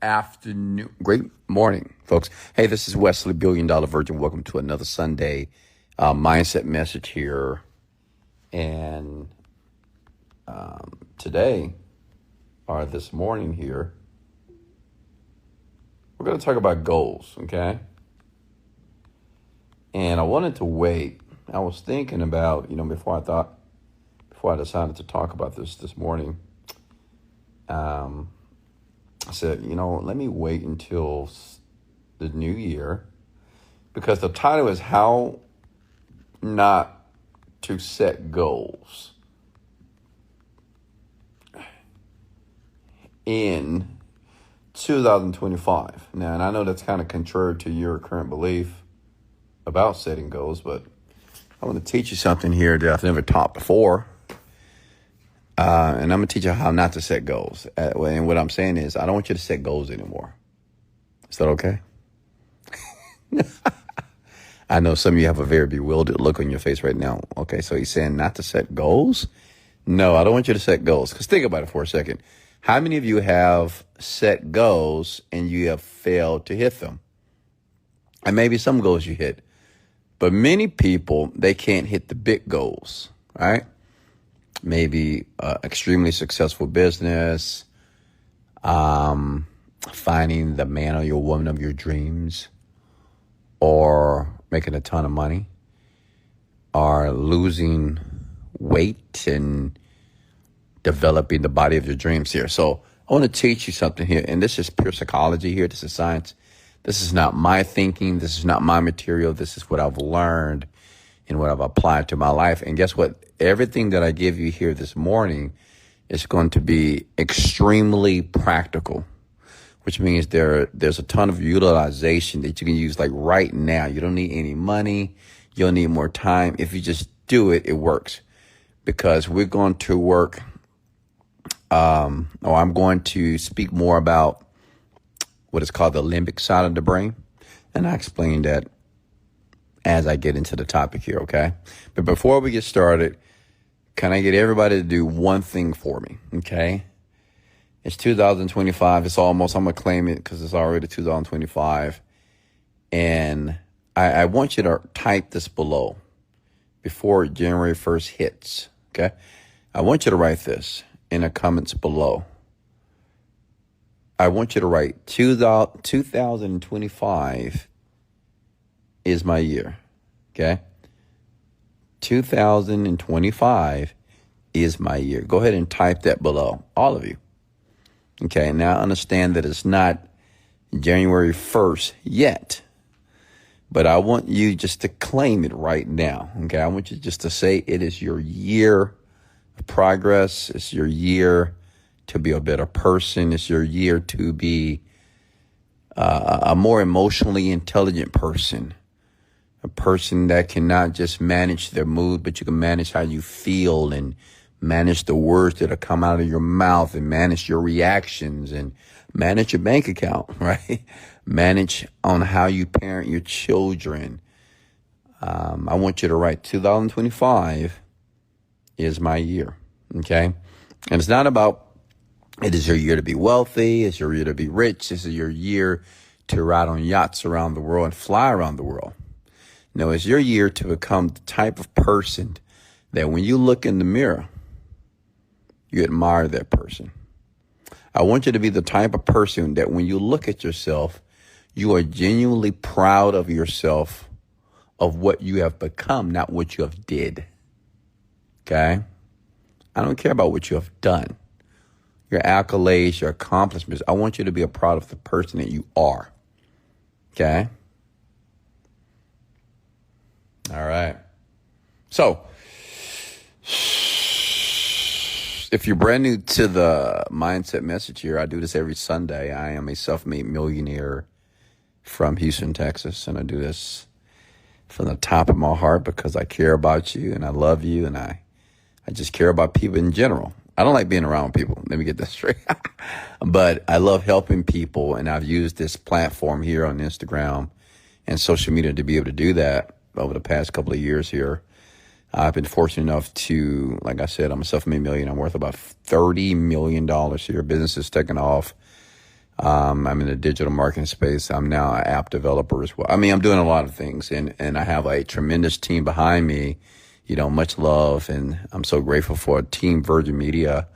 afternoon. Great morning, folks. Hey, this is Wesley, Virgin. Welcome to another Sunday mindset message here. And today, or this morning here, we're going to talk about goals, okay? And I wanted to wait. I was thinking about, before I decided to talk about this morning, I said, let me wait until the new year, because the title is How Not to Set Goals in 2025. Now, and I know that's kind of contrary to your current belief about setting goals, but I want to teach you something here that I've never taught before. And I'm going to teach you how not to set goals. And what I'm saying is, I don't want you to set goals anymore. Is that okay? I know some of you have a very bewildered look on your face right now. Okay, so he's saying not to set goals? No, I don't want you to set goals. Because think about it for a second. How many of you have set goals and you have failed to hit them? And maybe some goals you hit. But many people, they can't hit the big goals, right? Maybe extremely successful business, finding the man or your woman of your dreams, or making a ton of money, or losing weight and developing the body of your dreams here. So I want to teach you something here, and this is pure psychology here. This is science. This is not my thinking. This is not my material. This is what I've learned and what I've applied to my life. And guess what? Everything that I give you here this morning is going to be extremely practical, which means there's a ton of utilization that you can use like right now. You don't need any money. You don't need more time. If you just do it, it works. Because we're going to work, or I'm going to speak more about what is called the limbic side of the brain. And I explained that as I get into the topic here, okay? But before we get started, can I get everybody to do one thing for me, okay? It's 2025. It's almost, I'm going to claim it because it's already 2025. And I want you to type this below before January 1st hits, okay? I want you to write this in the comments below. I want you to write 2025 is my year, okay? 2025 is my year. Go ahead and type that below, all of you. Okay, now understand that it's not January 1st yet, but I want you just to claim it right now, okay? I want you just to say it is your year of progress. It's your year to be a better person. It's your year to be a more emotionally intelligent person. A person that can not just manage their mood, but you can manage how you feel and manage the words that are come out of your mouth and manage your reactions and manage your bank account, right? Manage on how you parent your children. I want you to write 2025 is my year, okay? And it's not about it is your year to be wealthy. It's your year to be rich. This is your year to ride on yachts around the world and fly around the world. No, it's your year to become the type of person that when you look in the mirror, you admire that person. I want you to be the type of person that when you look at yourself, you are genuinely proud of yourself, of what you have become, not what you have did. Okay? I don't care about what you have done, your accolades, your accomplishments. I want you to be proud of the person that you are. Okay? All right. So, if you're brand new to the mindset message here, I do this every Sunday. I am a self-made millionaire from Houston, Texas, and I do this from the top of my heart because I care about you and I love you and I just care about people in general. I don't like being around people. Let me get that straight. But I love helping people, and I've used this platform here on Instagram and social media to be able to do that over the past couple of years here. I've been fortunate enough to, like I said, I'm a self-made millionaire. I'm worth about $30 million here. Business is taking off. I'm in the digital marketing space. I'm now an app developer as well. I mean, I'm doing a lot of things, and I have a tremendous team behind me, much love. And I'm so grateful for Team Virgin Media.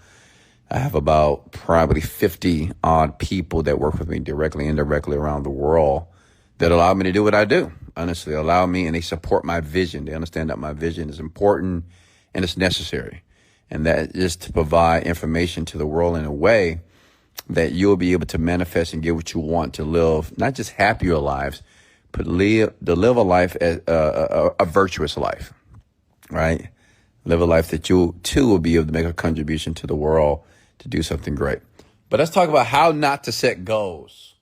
I have about probably 50 odd people that work with me directly and indirectly around the world that allow me to do what I do. Honestly, allow me, and they support my vision. They understand that my vision is important and it's necessary. And that is to provide information to the world in a way that you'll be able to manifest and get what you want, to live not just happier lives, but to live a life, a virtuous life, right? Live a life that you too will be able to make a contribution to the world, to do something great. But let's talk about how not to set goals.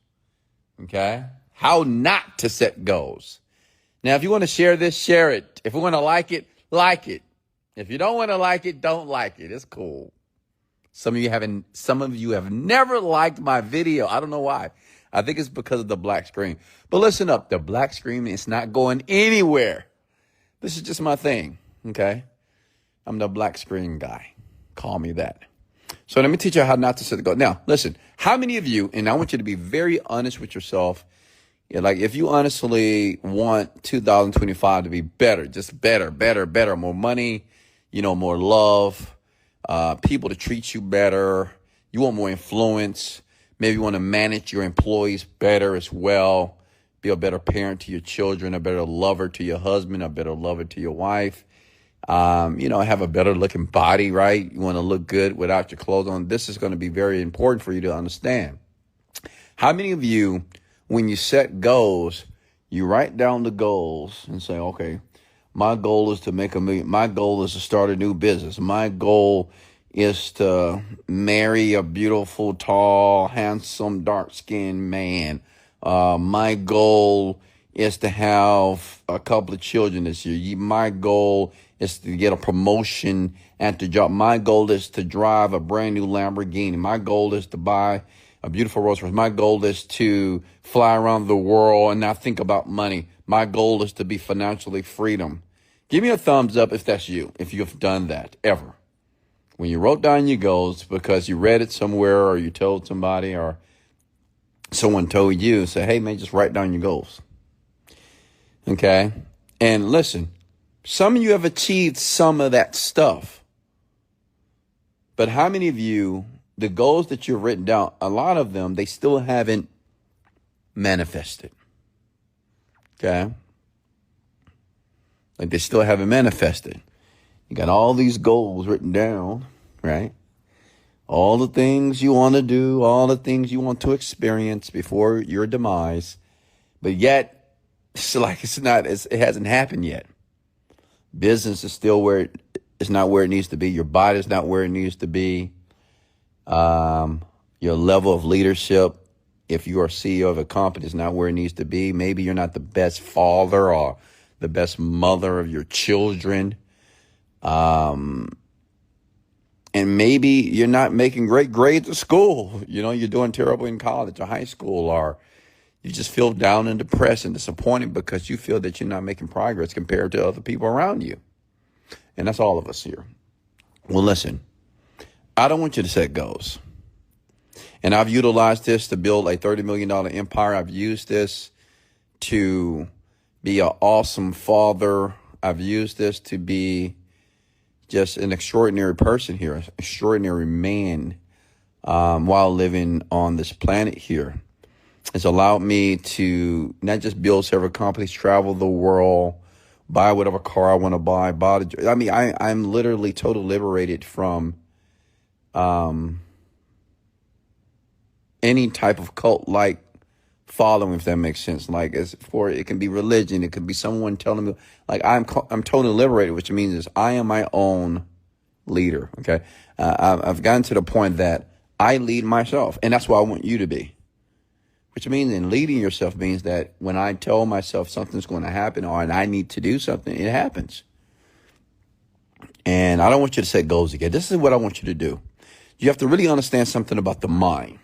Okay? How not to set goals. Now, if you want to share this, share it. If you want to like it, like it. If you don't want to like it, don't like it. It's cool. Some of you have never liked my video. I don't know why. I think it's because of the black screen. But listen up, the black screen is not going anywhere. This is just my thing, okay? I'm the black screen guy. Call me that. So let me teach you how not to set the goal. Now, listen, how many of you, and I want you to be very honest with yourself. Like if you honestly want 2025 to be better, just better, more money, more love, people to treat you better. You want more influence. Maybe you want to manage your employees better as well. Be a better parent to your children, a better lover to your husband, a better lover to your wife. Have a better looking body, right? You want to look good without your clothes on. This is going to be very important for you to understand. How many of you, when you set goals, you write down the goals and say, okay, my goal is to make $1 million. My goal is to start a new business. My goal is to marry a beautiful, tall, handsome, dark-skinned man. My goal is to have a couple of children this year. My goal is to get a promotion at the job. My goal is to drive a brand new Lamborghini. My goal is to buy a beautiful Rolls Royce. My goal is to fly around the world and not think about money. My goal is to be financially freedom. Give me a thumbs up if that's you, if you've done that ever. When you wrote down your goals because you read it somewhere or you told somebody or someone told you, say, hey, man, just write down your goals. Okay? And listen, some of you have achieved some of that stuff. But how many of you, the goals that you've written down, a lot of them, they still haven't manifested. Okay? Like they still haven't manifested. You got all these goals written down, right? All the things you want to do, all the things you want to experience before your demise. But yet, it hasn't happened yet. Business is still it's not where it needs to be. Your body's not where it needs to be. Your level of leadership, if you are CEO of a company, is not where it needs to be. Maybe you're not the best father or the best mother of your children. And maybe you're not making great grades at school. You're doing terrible in college or high school, or you just feel down and depressed and disappointed because you feel that you're not making progress compared to other people around you. And that's all of us here. Well, listen, I don't want you to set goals. And I've utilized this to build a $30 million empire. I've used this to be an awesome father. I've used this to be just an extraordinary person here, an extraordinary man, while living on this planet here. It's allowed me to not just build several companies, travel the world, buy whatever car I want to buy. I'm literally totally liberated from any type of cult-like following, if that makes sense. Like, it can be religion, it could be someone telling me. Like, I'm totally liberated, which means is I am my own leader. Okay, I've gotten to the point that I lead myself, and that's what I want you to be. Which means in leading yourself means that when I tell myself something's going to happen or I need to do something, it happens. And I don't want you to set goals again. This is what I want you to do. You have to really understand something about the mind.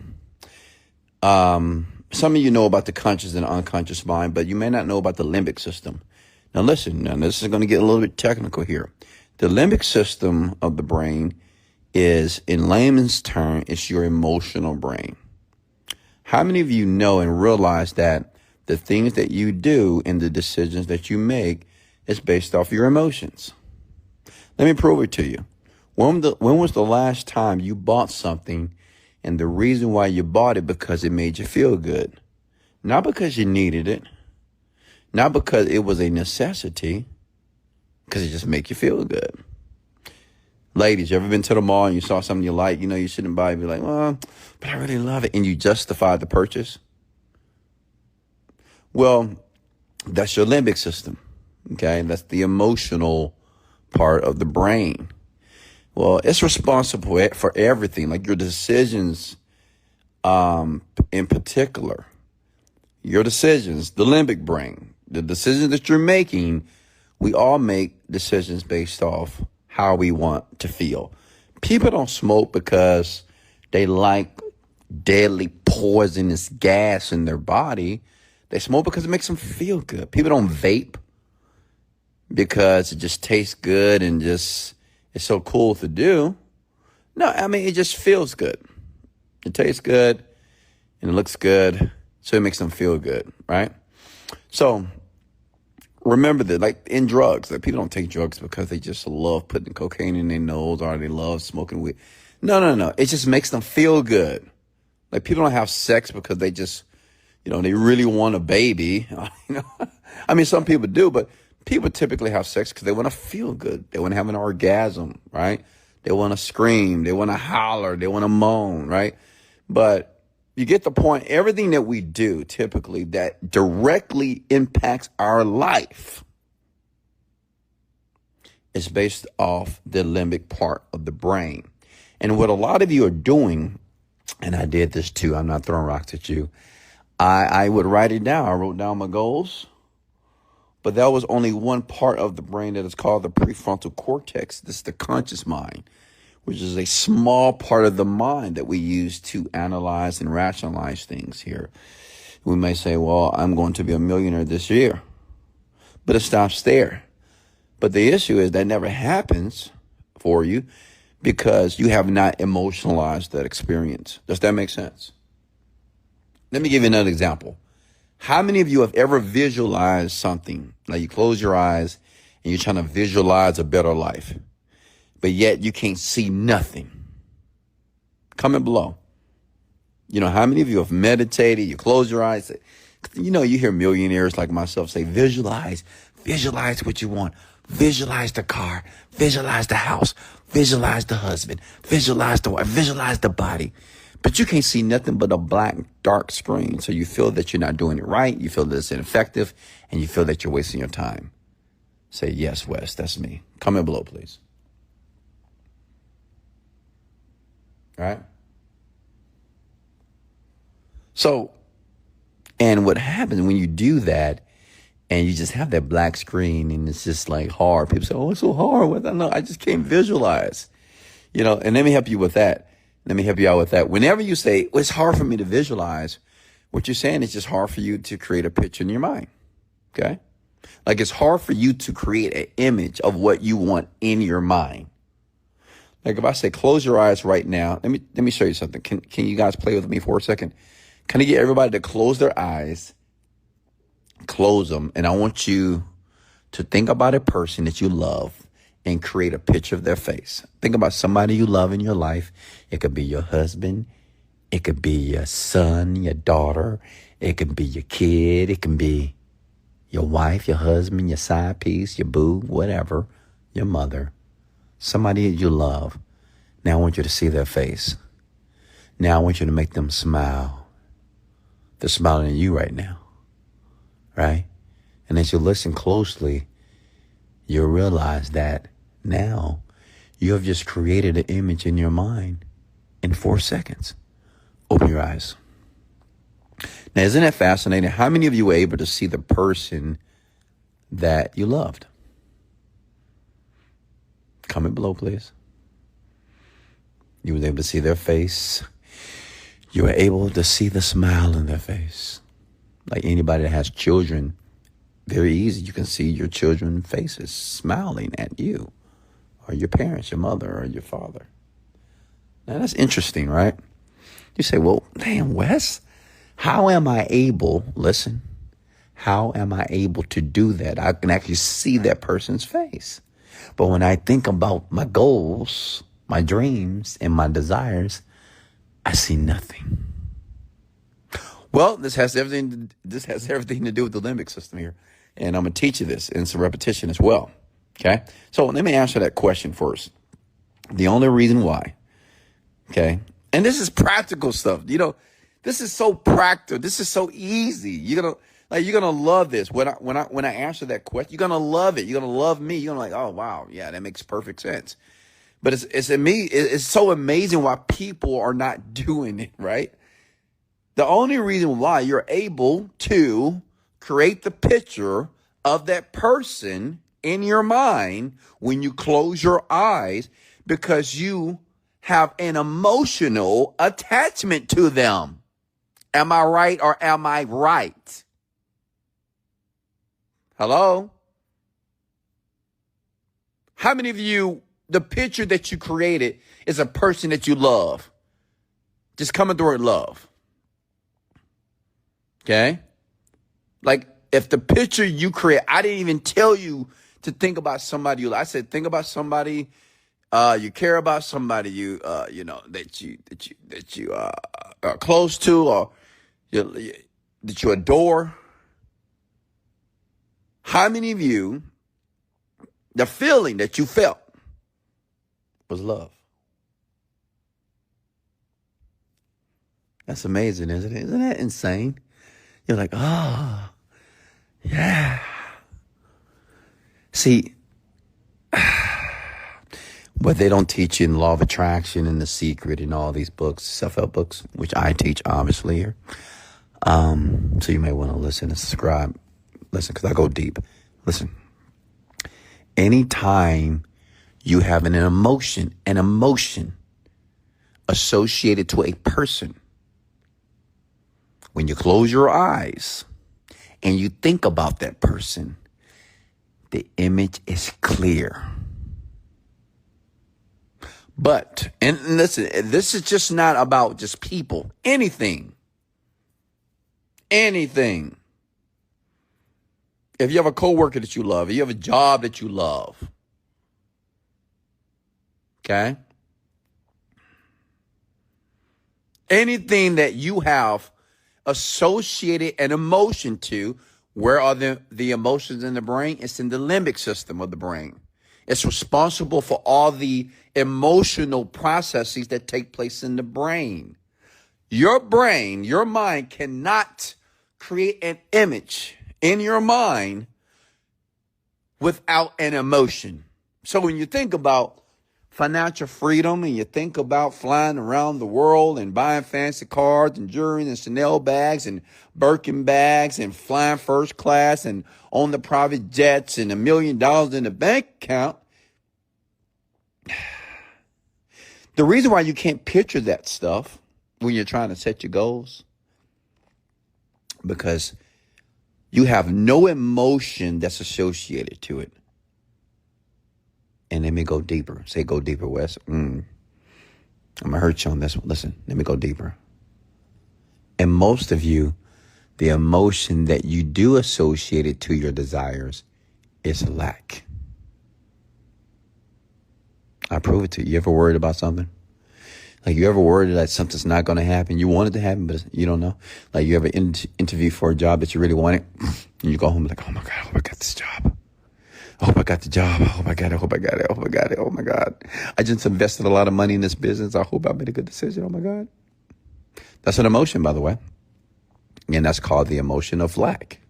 Some of you know about the conscious and unconscious mind, but you may not know about the limbic system. Now listen, this is going to get a little bit technical here. The limbic system of the brain is, in layman's term, it's your emotional brain. How many of you know and realize that the things that you do and the decisions that you make is based off your emotions? Let me prove it to you. When was the last time you bought something and the reason why you bought it because it made you feel good? Not because you needed it, not because it was a necessity, because it just make you feel good. Ladies, you ever been to the mall and you saw something you like, you shouldn't buy it, be like, well, but I really love it, and you justify the purchase? Well, that's your limbic system, okay? That's the emotional part of the brain. Well, it's responsible for everything, like your decisions in particular. Your decisions, the limbic brain, the decisions that you're making, we all make decisions based off how we want to feel. People don't smoke because they like deadly poisonous gas in their body. They smoke because it makes them feel good. People don't vape because it just tastes good and just it's so cool to do. No, I mean, it just feels good. It tastes good and it looks good. So it makes them feel good, right? So remember that, like in drugs, that people don't take drugs because they just love putting cocaine in their nose or they love smoking weed. No. It just makes them feel good. Like people don't have sex because they just, they really want a baby. I mean, some people do, but people typically have sex because they want to feel good. They want to have an orgasm, right? They want to scream. They want to holler. They want to moan, right? But you get the point. Everything that we do typically that directly impacts our life is based off the limbic part of the brain. And what a lot of you are doing, and I did this too, I'm not throwing rocks at you, I would write it down. I wrote down my goals, but that was only one part of the brain that is called the prefrontal cortex. This is the conscious mind, which is a small part of the mind that we use to analyze and rationalize things here. We may say, well, I'm going to be a millionaire this year, but it stops there. But the issue is that never happens for you because you have not emotionalized that experience. Does that make sense? Let me give you another example. How many of you have ever visualized something? Like you close your eyes and you're trying to visualize a better life, but yet you can't see nothing? Comment below. How many of you have meditated? You close your eyes. You hear millionaires like myself say, visualize what you want. Visualize the car, visualize the house, visualize the husband, visualize the wife, visualize the body. But you can't see nothing but a black, dark screen. So you feel that you're not doing it right. You feel that it's ineffective and you feel that you're wasting your time. Say, yes, Wes, that's me. Comment below, please. All right. So, and what happens when you do that and you just have that black screen and it's just like hard. People say, oh, it's so hard. I just can't visualize, and let me help you with that. Let me help you out with that. Whenever you say, well, it's hard for me to visualize, what you're saying is just hard for you to create a picture in your mind. Okay. Like it's hard for you to create an image of what you want in your mind. Like if I say, close your eyes right now, let me show you something. Can you guys play with me for a second? Can I get everybody to close their eyes, close them. And I want you to think about a person that you love and create a picture of their face. Think about somebody you love in your life. It could be your husband. It could be your son, your daughter. It could be your kid. It can be your wife, your husband, your side piece, your boo, whatever, your mother. Somebody you love. Now I want you to see their face. Now I want you to make them smile. They're smiling at you right now, right? And as you listen closely, you'll realize that now you have just created an image in your mind in 4 seconds. Open your eyes. Now, isn't that fascinating? How many of you were able to see the person that you loved? Comment below, please. You were able to see their face. You were able to see the smile in their face. Like anybody that has children, very easy. You can see your children's faces smiling at you, or your parents, your mother, or your father. Now that's interesting, right? You say, well, damn, Wes, How am I able, listen, how am I able to do that? I can actually see that person's face. But when I think about my goals, my dreams, and my desires, I see nothing. Well, this has everything to do with the limbic system here. And I'm going to teach you this in some repetition as well. Okay? So let me answer that question first. The only reason why, okay? And this is practical stuff. This is so practical. This is so easy. You're gonna love this. When I answer that question, you're gonna love it. You're gonna love me. You're gonna oh wow, yeah, that makes perfect sense. But it's so amazing why people are not doing it, right? The only reason why you're able to create the picture of that person in your mind when you close your eyes, because you have an emotional attachment to them. Am I right or am I right? Hello? How many of you, the picture that you created is a person that you love? Just come with the word love. Okay? Like, if the picture you create, I didn't even tell you to think about somebody you like. I said, think about somebody you care about, somebody that you are close to, or that you adore. How many of you, the feeling that you felt was love? That's amazing, isn't it? Isn't that insane? You're like, oh, yeah. See, but they don't teach you in Law of Attraction and The Secret and all these books, self-help books, which I teach obviously here. So you may want to listen and subscribe. Listen, because I go deep. Listen, anytime you have an emotion associated to a person, when you close your eyes and you think about that person, the image is clear. But, and listen, this is just not about just people. Anything. If you have a coworker that you love, if you have a job that you love, okay? Anything that you have associated an emotion to, where are the emotions in the brain? It's in the limbic system of the brain. It's responsible for all the emotional processes that take place in the brain. Your brain, your mind cannot create an image in your mind without an emotion. So when you think about financial freedom and you think about flying around the world and buying fancy cars and jewelry and Chanel bags and Birkin bags and flying first class and on the private jets and $1 million in the bank account, the reason why you can't picture that stuff when you're trying to set your goals, because you have no emotion that's associated to it. And let me go deeper. Say, go deeper, Wes. I'm going to hurt you on this one. Listen, let me go deeper. And most of you, the emotion that you do associate it to your desires is lack. I prove it to you. You ever worried about something? Like, you ever worried that something's not going to happen? You want it to happen, but you don't know. Like, you ever interview for a job that you really wanted, and you go home like, oh my God, I hope I got this job. I hope I got the job. I hope I got it. I hope I got it. I hope I got it. Oh my God. I just invested a lot of money in this business. I hope I made a good decision. Oh my God. That's an emotion, by the way. And that's called the emotion of lack.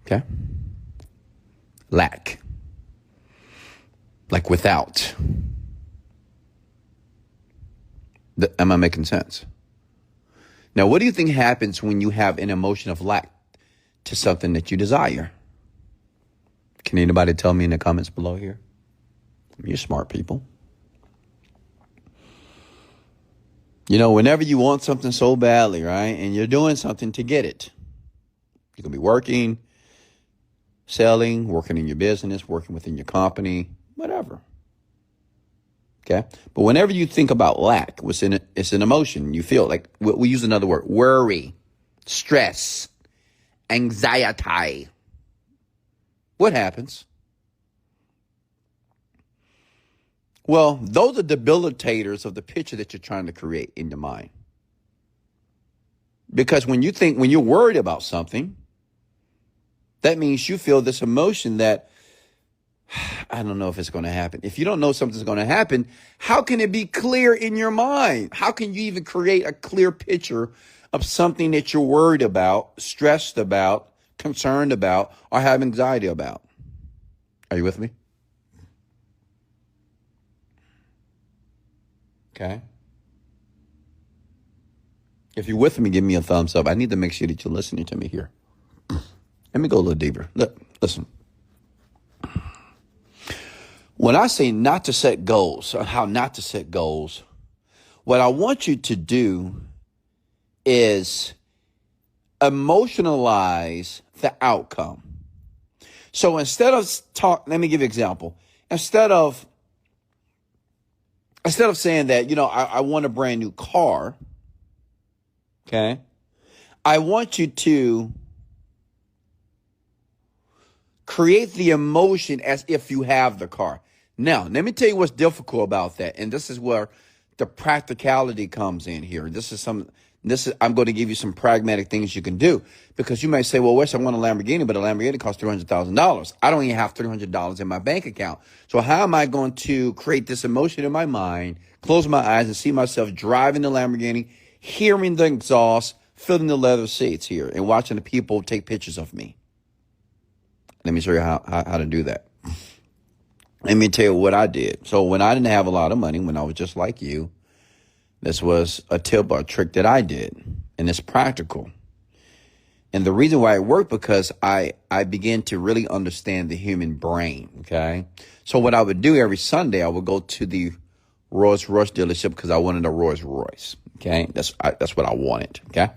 Okay? Lack. Like without. Am I making sense? Now, what do you think happens when you have an emotion of lack to something that you desire? Can anybody tell me in the comments below here? You're smart people. You know, whenever you want something so badly, right, and you're doing something to get it, you can be working, selling, working in your business, working within your company, whatever. Okay. But whenever you think about lack, it's an emotion. You feel like we use another word, worry, stress, anxiety. What happens? Well, those are debilitators of the picture that you're trying to create in your mind. Because when you're worried about something, that means you feel this emotion that, I don't know if it's going to happen. If you don't know something's going to happen, how can it be clear in your mind? How can you even create a clear picture of something that you're worried about, stressed about, concerned about, or have anxiety about? Are you with me? Okay. If you're with me, give me a thumbs up. I need to make sure that you're listening to me here. Let me go a little deeper. Look, listen. When I say not to set goals, or how not to set goals, what I want you to do is emotionalize the outcome. So instead of let me give you an example. Instead of saying that, I want a brand new car, okay, I want you to create the emotion as if you have the car. Now, let me tell you what's difficult about that. And this is where the practicality comes in here. I'm going to give you some pragmatic things you can do, because you may say, well, Wes, I want a Lamborghini, but a Lamborghini costs $300,000. I don't even have $300 in my bank account. So how am I going to create this emotion in my mind, close my eyes and see myself driving the Lamborghini, hearing the exhaust, feeling the leather seats here, and watching the people take pictures of me? Let me show you how to do that. Let me tell you what I did. So when I didn't have a lot of money, when I was just like you, this was a tip or a trick that I did, and it's practical. And the reason why it worked, because I began to really understand the human brain, okay? So what I would do every Sunday, I would go to the Rolls Royce dealership because I wanted a Rolls Royce, okay? That's what I wanted, okay?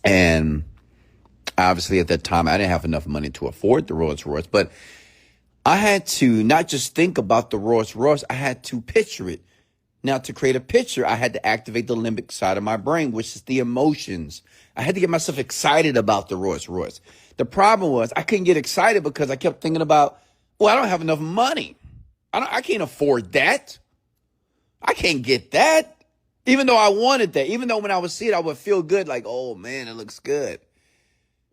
And obviously at that time, I didn't have enough money to afford the Rolls Royce, but I had to not just think about the Rolls Royce, I had to picture it. Now, to create a picture, I had to activate the limbic side of my brain, which is the emotions. I had to get myself excited about the Rolls Royce. The problem was I couldn't get excited because I kept thinking about, well, I don't have enough money. I can't afford that. I can't get that. Even though I wanted that, even though when I would see it, I would feel good, like, oh, man, it looks good.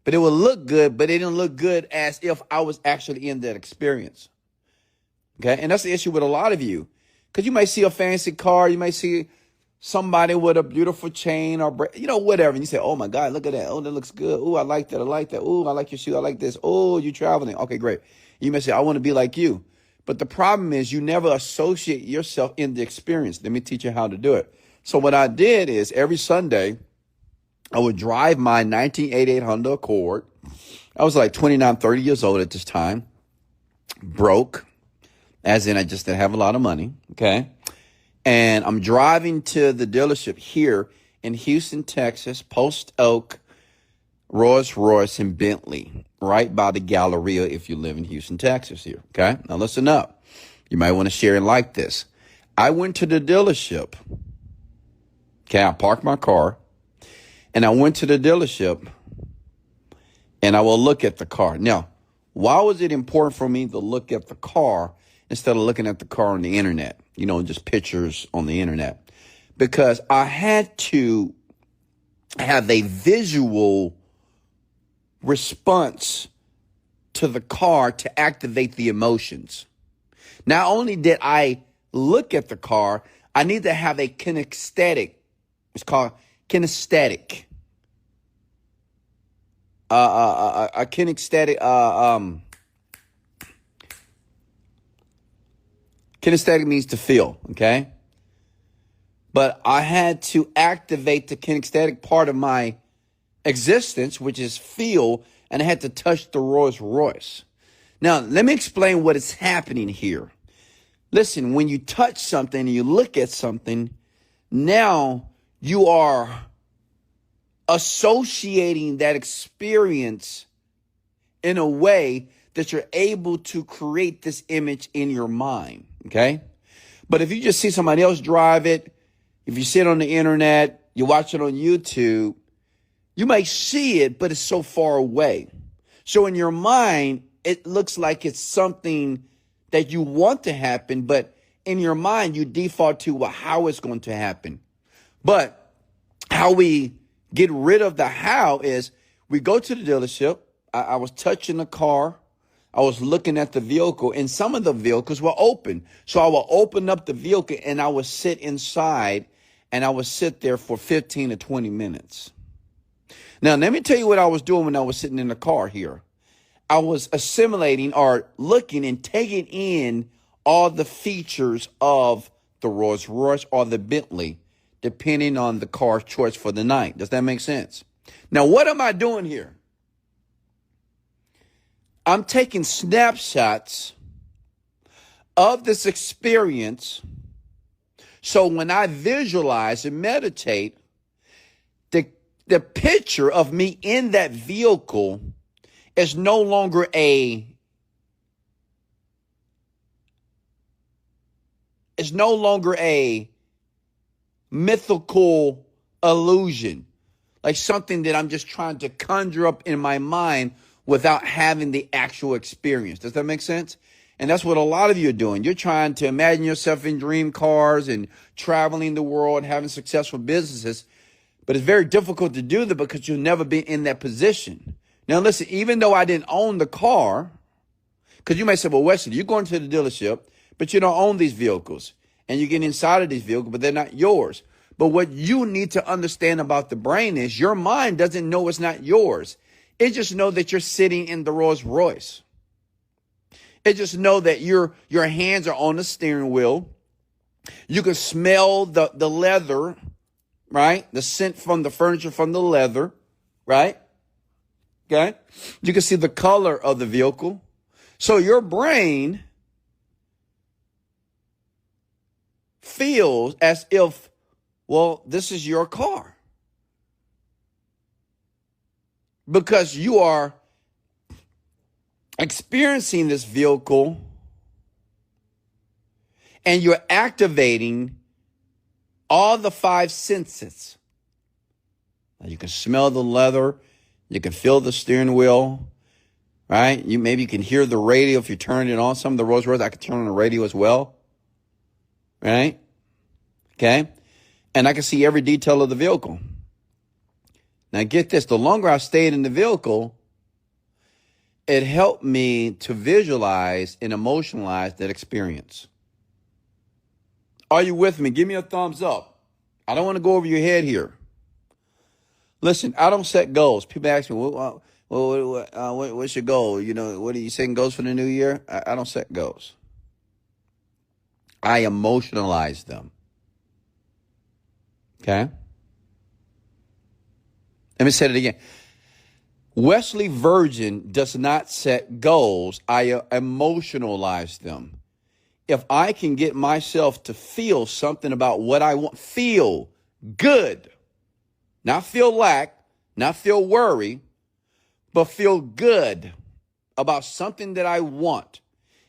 But it would look good, but it didn't look good as if I was actually in that experience. Okay, and that's the issue with a lot of you. Because you might see a fancy car, you might see somebody with a beautiful chain or, whatever. And you say, oh, my God, look at that. Oh, that looks good. Oh, I like that. I like that. Oh, I like your shoe. I like this. Oh, you're traveling. Okay, great. You may say, I want to be like you. But the problem is you never associate yourself in the experience. Let me teach you how to do it. So what I did is every Sunday, I would drive my 1988 Honda Accord. I was like 29, 30 years old at this time. Broke. As in, I just didn't have a lot of money, okay? And I'm driving to the dealership here in Houston, Texas, Post Oak, Rolls Royce, and Bentley, right by the Galleria if you live in Houston, Texas here, okay? Now listen up. You might want to share and like this. I went to the dealership, okay? I parked my car, and I went to the dealership, and I will look at the car. Now, why was it important for me to look at the car instead of looking at the car on the internet, just pictures on the internet? Because I had to have a visual response to the car to activate the emotions. Not only did I look at the car, I need to have a kinesthetic. It's called kinesthetic. A kinesthetic. Kinesthetic means to feel, okay? But I had to activate the kinesthetic part of my existence, which is feel, and I had to touch the Rolls Royce. Now, let me explain what is happening here. Listen, when you touch something and you look at something, now you are associating that experience in a way that you're able to create this image in your mind, okay? But if you just see somebody else drive it, if you see it on the internet, you watch it on YouTube, you may see it, but it's so far away. So in your mind, it looks like it's something that you want to happen, but in your mind, you default to, well, how it's going to happen. But how we get rid of the how is we go to the dealership. I was touching the car. I was looking at the vehicle, and some of the vehicles were open. So I will open up the vehicle and I would sit inside, and I would sit there for 15 to 20 minutes. Now, let me tell you what I was doing when I was sitting in the car here. I was assimilating or looking and taking in all the features of the Rolls Royce or the Bentley, depending on the car's choice for the night. Does that make sense? Now, what am I doing here? I'm taking snapshots of this experience. So when I visualize and meditate, the picture of me in that vehicle is no longer a mythical illusion, like something that I'm just trying to conjure up in my mind without having the actual experience. Does that make sense? And that's what a lot of you are doing. You're trying to imagine yourself in dream cars and traveling the world and having successful businesses. But it's very difficult to do that because you've never been in that position. Now, listen, even though I didn't own the car, because you may say, well, Wesley, you're going to the dealership, but you don't own these vehicles. And you get inside of these vehicles, but they're not yours. But what you need to understand about the brain is your mind doesn't know it's not yours. It just knows that you're sitting in the Rolls Royce. It just knows that your hands are on the steering wheel. You can smell the leather, right? The scent from the furniture, from the leather, right? Okay. You can see the color of the vehicle. So your brain feels as if, well, this is your car. Because you are experiencing this vehicle and you're activating all the five senses. You can smell the leather. You can feel the steering wheel, right? Maybe you can hear the radio if you turn it on. Some of the Rolls Royce, I can turn on the radio as well, right? Okay. And I can see every detail of the vehicle. Now get this, the longer I stayed in the vehicle, it helped me to visualize and emotionalize that experience. Are you with me? Give me a thumbs up. I don't want to go over your head here. Listen, I don't set goals. People ask me, what's your goal? You know, what are you setting goals for the new year? I don't set goals. I emotionalize them. Okay? Let me say it again. Wesley Virgin does not set goals. I emotionalize them. If I can get myself to feel something about what I want, feel good, not feel lack, not feel worry, but feel good about something that I want.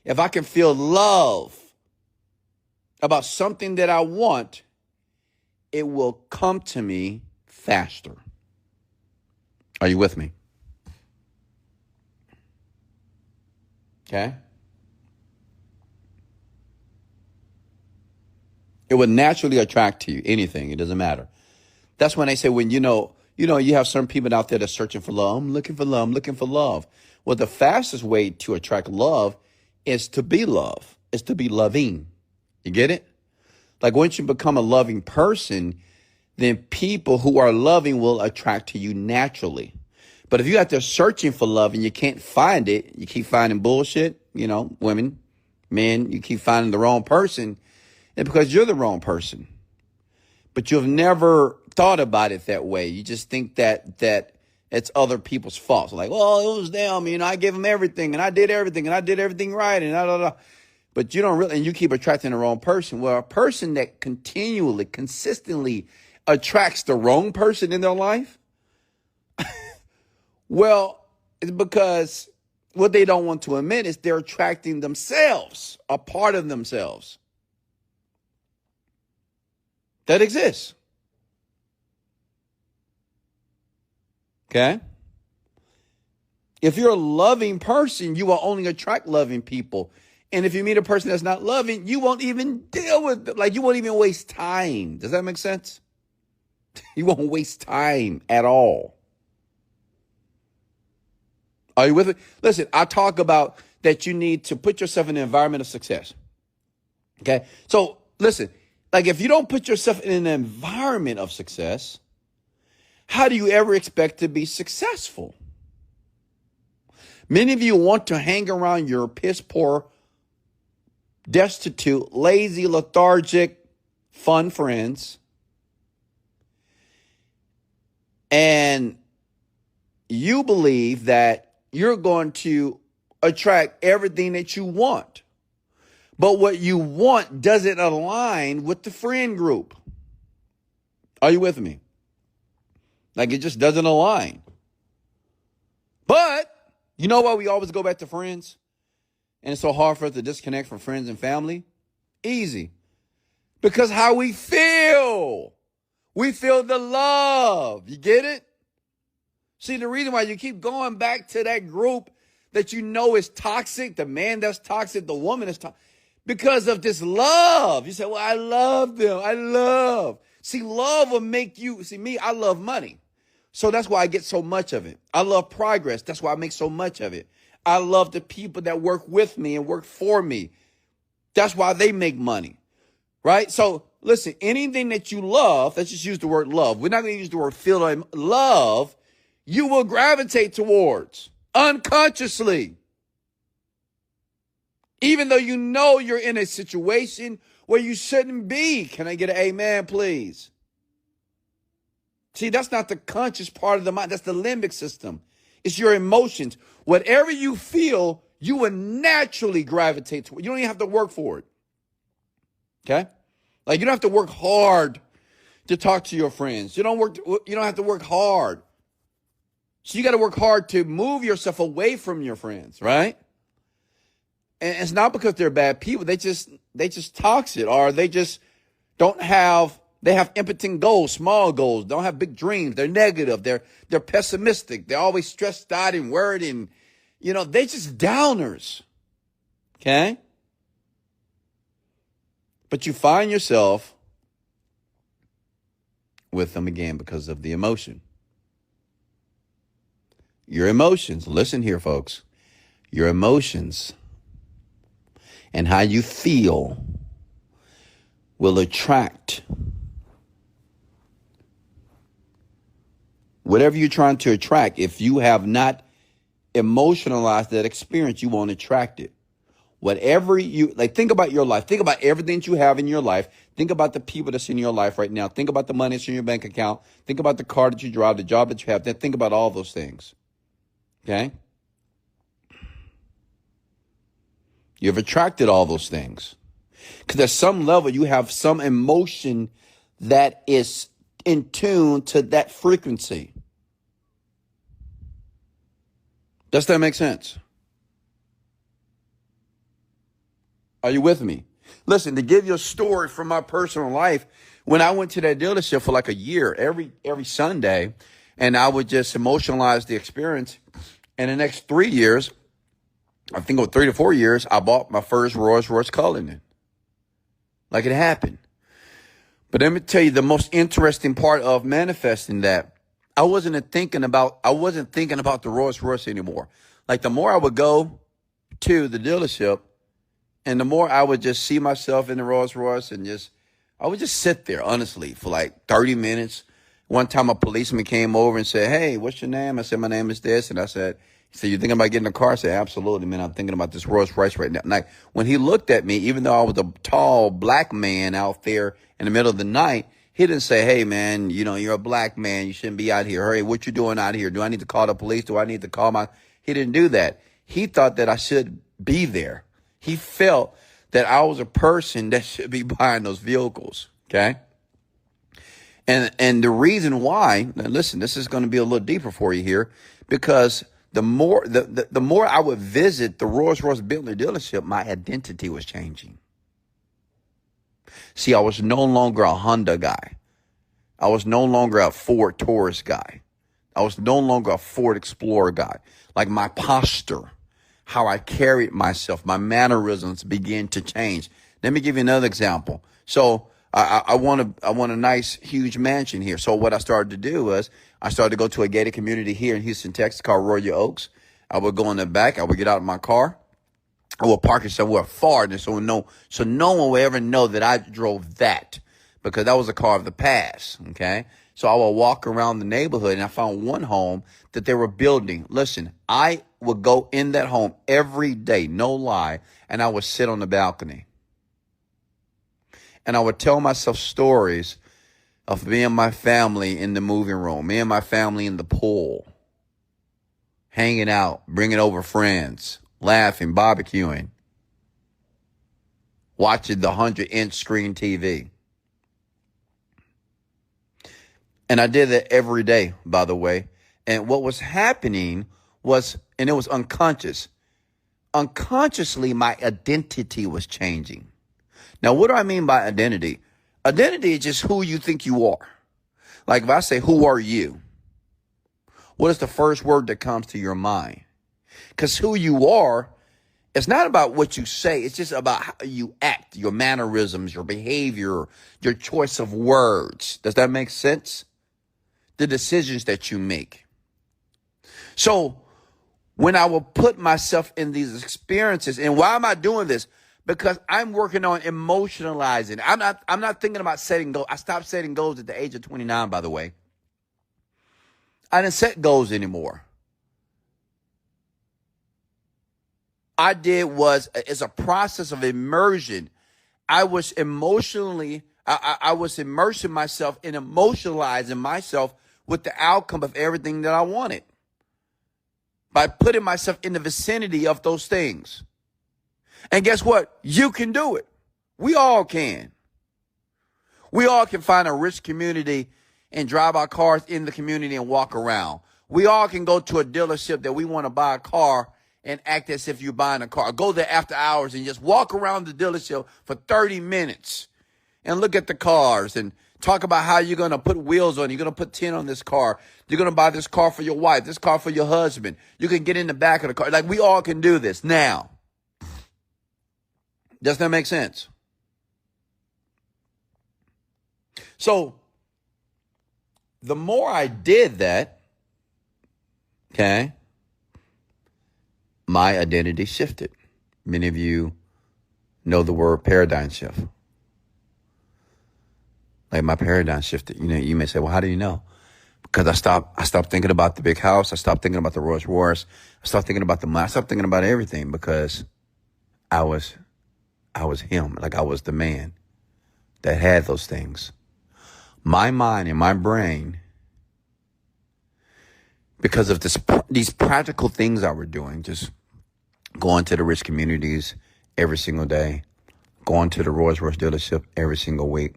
If I can feel love about something that I want, it will come to me faster. Are you with me? Okay? It would naturally attract to you anything. It doesn't matter. That's when they say when you have certain people out there that's searching for love. I'm looking for love. I'm looking for love. Well, the fastest way to attract love is to be love. Is to be loving. You get it? Like once you become a loving person, then people who are loving will attract to you naturally. But if you're out there searching for love and you can't find it, you keep finding bullshit, women, men, you keep finding the wrong person, it's because you're the wrong person. But you've never thought about it that way. You just think that it's other people's fault. So like, well, it was them, I gave them everything and I did everything right and da. But you don't really, and you keep attracting the wrong person. Well, a person that consistently attracts the wrong person in their life, well, it's because what they don't want to admit is they're attracting themselves, a part of themselves. that exists. Okay? If you're a loving person, you will only attract loving people. And if you meet a person that's not loving, you won't even deal with it. Like, you won't even waste time. Does that make sense? You won't waste time at all. Are you with me? Listen, I talk about that you need to put yourself in an environment of success. Okay? So, listen, like, if you don't put yourself in an environment of success, how do you ever expect to be successful? Many of you want to hang around your piss poor, destitute, lazy, lethargic, fun friends. And you believe that you're going to attract everything that you want. But what you want doesn't align with the friend group. Are you with me? Like, it just doesn't align. But you know why we always go back to friends? And it's so hard for us to disconnect from friends and family? Easy. Because how we feel. We feel the love. You get it? See, the reason why you keep going back to that group that you know is toxic, the man that's toxic, the woman is toxic, because of this love. You say, well, I love them. I love. See, love will make you, see, me, I love money. So that's why I get so much of it. I love progress. That's why I make so much of it. I love the people that work with me and work for me. That's why they make money, right? So listen, anything that you love, let's just use the word love. We're not going to use the word feel or love. You will gravitate towards unconsciously. Even though you know you're in a situation where you shouldn't be. Can I get an amen, please? See, that's not the conscious part of the mind. That's the limbic system. It's your emotions. Whatever you feel, you will naturally gravitate to it. You don't even have to work for it. Okay? Like, you don't have to work hard to talk to your friends. You don't have to work hard. So you got to work hard to move yourself away from your friends, right? And it's not because they're bad people. They just toxic, or they just they have impotent goals, small goals, don't have big dreams. They're negative. They're pessimistic. They're always stressed out and worried, and they just downers. Okay? But you find yourself with them again because of the emotion. Your emotions, listen here, folks. Your emotions and how you feel will attract whatever you're trying to attract. If you have not emotionalized that experience, you won't attract it. Whatever think about your life. Think about everything that you have in your life. Think about the people that's in your life right now. Think about the money that's in your bank account. Think about the car that you drive, the job that you have. Then think about all those things. Okay? You've attracted all those things. Because at some level, you have some emotion that is in tune to that frequency. Does that make sense? Are you with me? Listen, to give you a story from my personal life, when I went to that dealership for like a year, every Sunday, and I would just emotionalize the experience. And the next 3 years, I think it was 3 to 4 years, I bought my first Rolls-Royce Cullinan. Like, it happened. But let me tell you the most interesting part of manifesting that. I wasn't thinking about the Rolls-Royce anymore. Like, the more I would go to the dealership, and the more I would just see myself in the Rolls-Royce, and I would just sit there, honestly, for like 30 minutes. One time a policeman came over and said, "Hey, what's your name?" I said, "My name is this." And he said, "You thinking about getting a car?" I said, "Absolutely, man. I'm thinking about this Rolls Royce right now." Like, when he looked at me, even though I was a tall black man out there in the middle of the night, he didn't say, "Hey, man, you're a black man. You shouldn't be out here. Hey, what you doing out here? Do I need to call the police? Do I need to call my..." He didn't do that. He thought that I should be there. He felt that I was a person that should be buying those vehicles. Okay? And the reason why, now listen, this is going to be a little deeper for you here, because the more I would visit the Rolls-Royce Bentley dealership, my identity was changing. See, I was no longer a Honda guy. I was no longer a Ford Taurus guy. I was no longer a Ford Explorer guy. Like my posture, how I carried myself, my mannerisms began to change. Let me give you another example. So I want a nice, huge mansion here. So what I started to do was I started to go to a gated community here in Houston, Texas called Royal Oaks. I would go in the back. I would get out of my car. I would park it somewhere far, and so no one will ever know that I drove that, because that was a car of the past. Okay, so I would walk around the neighborhood, and I found one home that they were building. Listen, I would go in that home every day, no lie, and I would sit on the balcony, and I would tell myself stories of me and my family in the moving room, me and my family in the pool, hanging out, bringing over friends, laughing, barbecuing, watching the 100-inch screen TV. And I did that every day, by the way. And what was happening was, and it was unconscious. Unconsciously, my identity was changing. Now, what do I mean by identity? Identity is just who you think you are. Like if I say, who are you? What is the first word that comes to your mind? Because who you are, it's not about what you say. It's just about how you act, your mannerisms, your behavior, your choice of words. Does that make sense? The decisions that you make. So when I will put myself in these experiences, and why am I doing this? Because I'm working on emotionalizing. I'm not thinking about setting goals. I stopped setting goals at the age of 29, by the way. I didn't set goals anymore. I did was, it's a process of immersion. I was emotionally, I was immersing myself in emotionalizing myself with the outcome of everything that I wanted, by putting myself in the vicinity of those things. And guess what? You can do it. We all can. We all can find a rich community and drive our cars in the community and walk around. We all can go to a dealership that we want to buy a car and act as if you're buying a car. Go there after hours and just walk around the dealership for 30 minutes and look at the cars and talk about how you're going to put wheels on. You're going to put 10 on this car. You're going to buy this car for your wife, this car for your husband. You can get in the back of the car. Like, we all can do this now. Does that make sense? So the more I did that, okay, my identity shifted. Many of you know the word paradigm shift. Like, my paradigm shifted. You know, you may say, well, how do you know? Because I stopped thinking about the big house. I stopped thinking about the Rolls Royce. I stopped thinking about the money. I stopped thinking about everything, because I was him. Like, I was the man that had those things. My mind and my brain, because of these practical things I were doing, just going to the rich communities every single day, going to the Rolls Royce dealership every single week.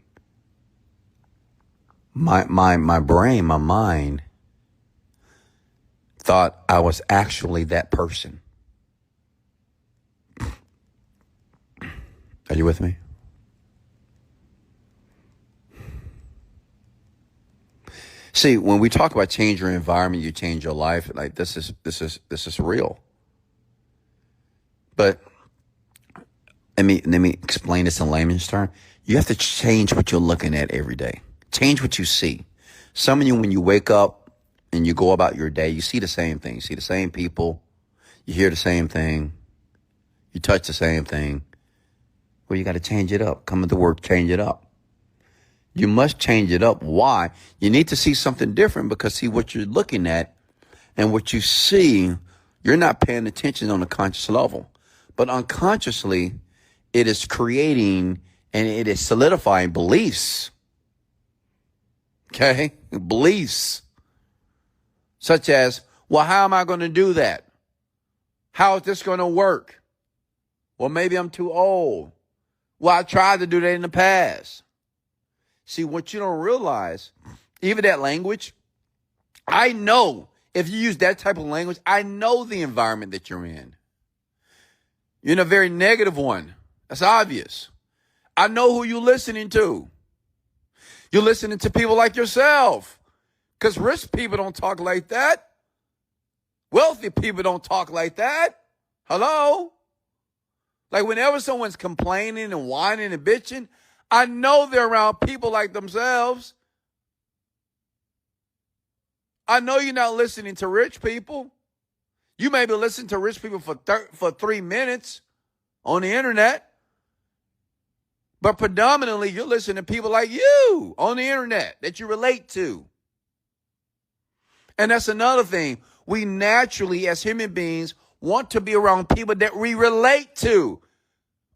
My brain, my mind thought I was actually that person. Are you with me? See, when we talk about change your environment, you change your life. Like, this is real. But let me explain this in layman's terms. You have to change what you're looking at every day. Change what you see. Some of you, when you wake up and you go about your day, you see the same thing. You see the same people. You hear the same thing. You touch the same thing. Well, you got to change it up. Come with the word, change it up. You must change it up. Why? You need to see something different, because, see, what you're looking at and what you see, you're not paying attention on a conscious level. But unconsciously, it is creating and it is solidifying beliefs. Okay? Beliefs. Such as, well, how am I going to do that? How is this going to work? Well, maybe I'm too old. Well, I tried to do that in the past. See, what you don't realize, even that language, I know if you use that type of language, I know the environment that you're in. You're in a very negative one. That's obvious. I know who you're listening to. You're listening to people like yourself. Because rich people don't talk like that. Wealthy people don't talk like that. Hello? Like whenever someone's complaining and whining and bitching, I know they're around people like themselves. I know you're not listening to rich people. You may be listening to rich people for 3 minutes on the internet. But predominantly, you're listening to people like you on the internet that you relate to. And that's another thing. We naturally, as human beings, want to be around people that we relate to.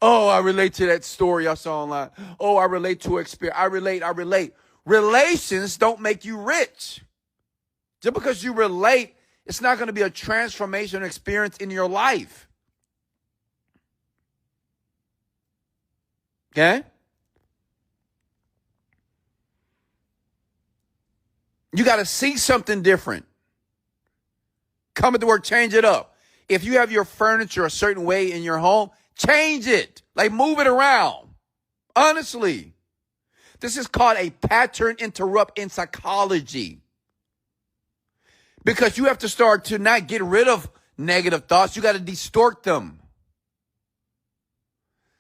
Oh, I relate to that story I saw online. Oh, I relate to experience. I relate. Relations don't make you rich. Just because you relate, it's not going to be a transformational experience in your life. Okay? You got to see something different. Come at the word, change it up. If you have your furniture a certain way in your home, change it. Like move it around. Honestly. This is called a pattern interrupt in psychology. Because you have to start to not get rid of negative thoughts. You got to distort them.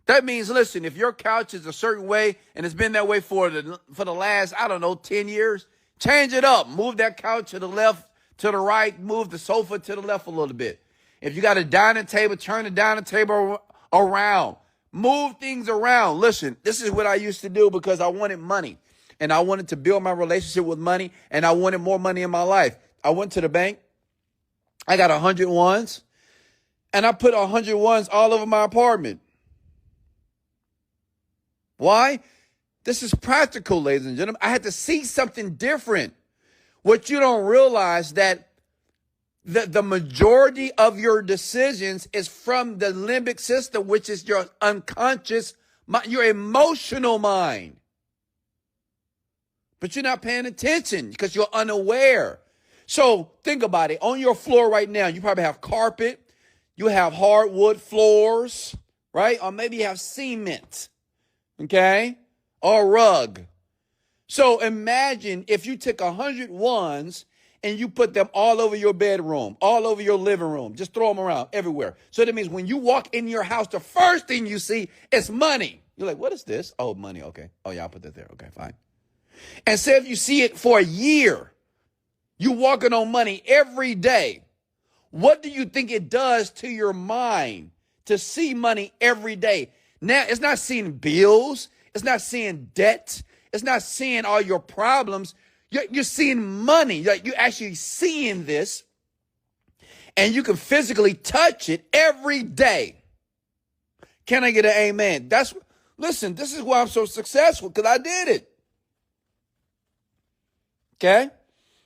That means, listen, if your couch is a certain way and it's been that way for the last, 10 years, change it up. Move that couch to the left, to the right. Move the sofa to the left a little bit. If you got a dining table, turn the dining table around. Move things around. Listen, this is what I used to do because I wanted money. And I wanted to build my relationship with money. And I wanted more money in my life. I went to the bank. I got 100 ones. And I put 100 ones all over my apartment. Why? This is practical, ladies and gentlemen. I had to see something different. What you don't realize that the majority of your decisions is from the limbic system, which is your unconscious, your emotional mind. But you're not paying attention because you're unaware. So think about it. On your floor right now, you probably have carpet. You have hardwood floors, right? Or maybe you have cement. Okay? Or rug. So imagine if you took 100 ones and you put them all over your bedroom, all over your living room. Just throw them around everywhere. So that means when you walk in your house, the first thing you see is money. You're like, what is this? Oh, money. Okay. Oh, yeah, I'll put that there. Okay, fine. And say if you see it for a year, you walking on money every day. What do you think it does to your mind to see money every day? Now, it's not seeing bills. It's not seeing debt. It's not seeing all your problems. You're seeing money. Like you're actually seeing this. And you can physically touch it every day. Can I get an amen? Listen, this is why I'm so successful, because I did it. Okay?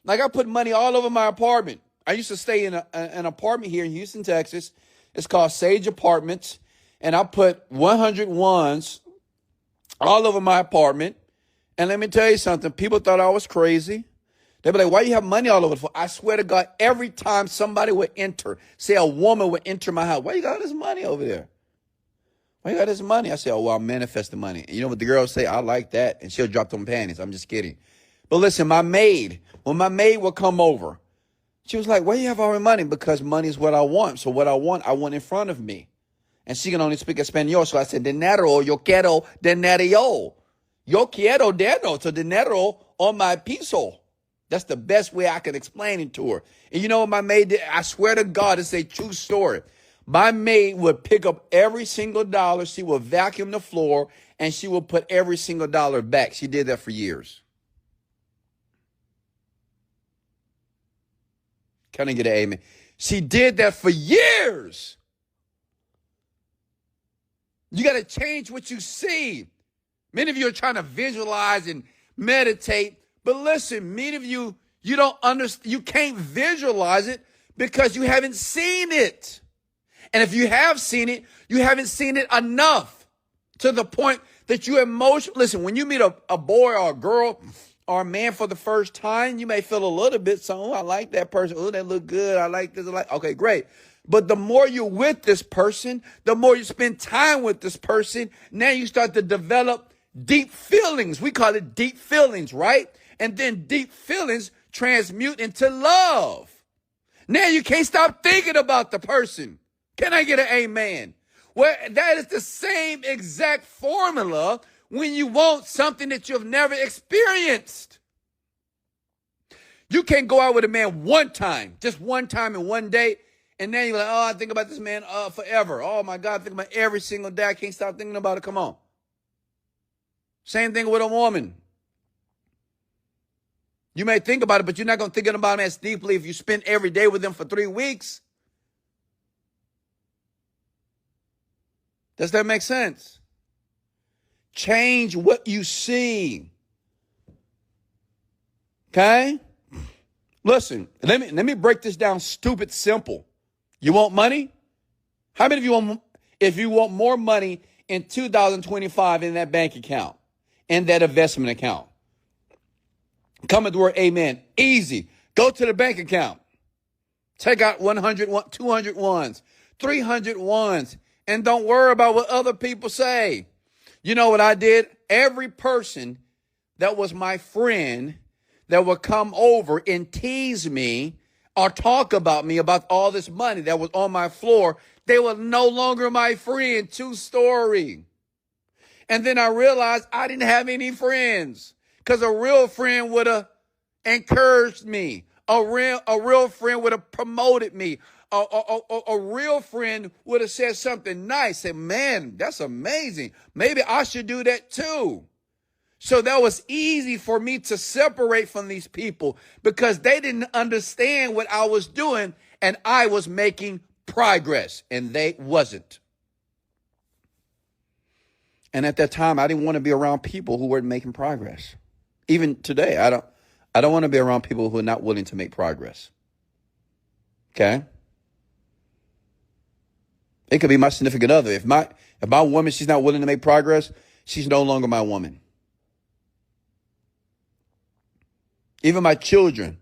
Like I put money all over my apartment. I used to stay in an apartment here in Houston, Texas. It's called Sage Apartments. And I put 100 ones all over my apartment. And let me tell you something. People thought I was crazy. They'd be like, why you have money all over the floor? I swear to God, every time somebody would enter, say a woman would enter my house, why you got all this money over there? Why you got this money? I say, oh, well, I'm manifesting money. And you know what the girls say? I like that. And she'll drop them panties. I'm just kidding. But listen, when my maid would come over, she was like, why you have all my money? Because money is what I want. So what I want in front of me. And she can only speak Espanol. So I said, dinero, yo quiero dinero. Yo quiero dinero. So dinero on my piso. That's the best way I can explain it to her. And you know what my maid did? I swear to God, it's a true story. My maid would pick up every single dollar. She would vacuum the floor and she would put every single dollar back. She did that for years. Can I get an amen? She did that for years. You got to change what you see. Many of you are trying to visualize and meditate. But listen, many of you, you don't understand. You can't visualize it because you haven't seen it. And if you have seen it, you haven't seen it enough to the point that you listen, when you meet a boy or a girl or a man for the first time, you may feel a little bit, so, oh, I like that person. Oh, they look good. I like this. Okay, great. But the more you're with this person, the more you spend time with this person, now you start to develop deep feelings. We call it deep feelings, right? And then deep feelings transmute into love. Now you can't stop thinking about the person. Can I get an amen? Well, that is the same exact formula when you want something that you've never experienced. You can't go out with a man one time, just one time in one day, and then you're like, oh, I think about this man forever. Oh, my God, I think about every single day. I can't stop thinking about it. Come on. Same thing with a woman. You may think about it, but you're not going to think about them as deeply if you spend every day with them for 3 weeks. Does that make sense? Change what you see. Okay? Listen, let me break this down stupid simple. You want money? How many of you want, if you want more money in 2025 in that bank account, in that investment account? Come at the word amen. Easy. Go to the bank account. Take out 100, 200 ones, 300 ones, and don't worry about what other people say. You know what I did? Every person that was my friend that would come over and tease me or talk about me about all this money that was on my floor, they were no longer my friend. True story. And then I realized I didn't have any friends because a real friend would have encouraged me. A real friend would have promoted me. A real friend would have said something nice. Said, man, that's amazing. Maybe I should do that too. So that was easy for me to separate from these people because they didn't understand what I was doing and I was making progress and they wasn't. And at that time, I didn't want to be around people who weren't making progress. Even today, I don't want to be around people who are not willing to make progress. Okay? It could be my significant other. If my woman, she's not willing to make progress, she's no longer my woman. Even my children,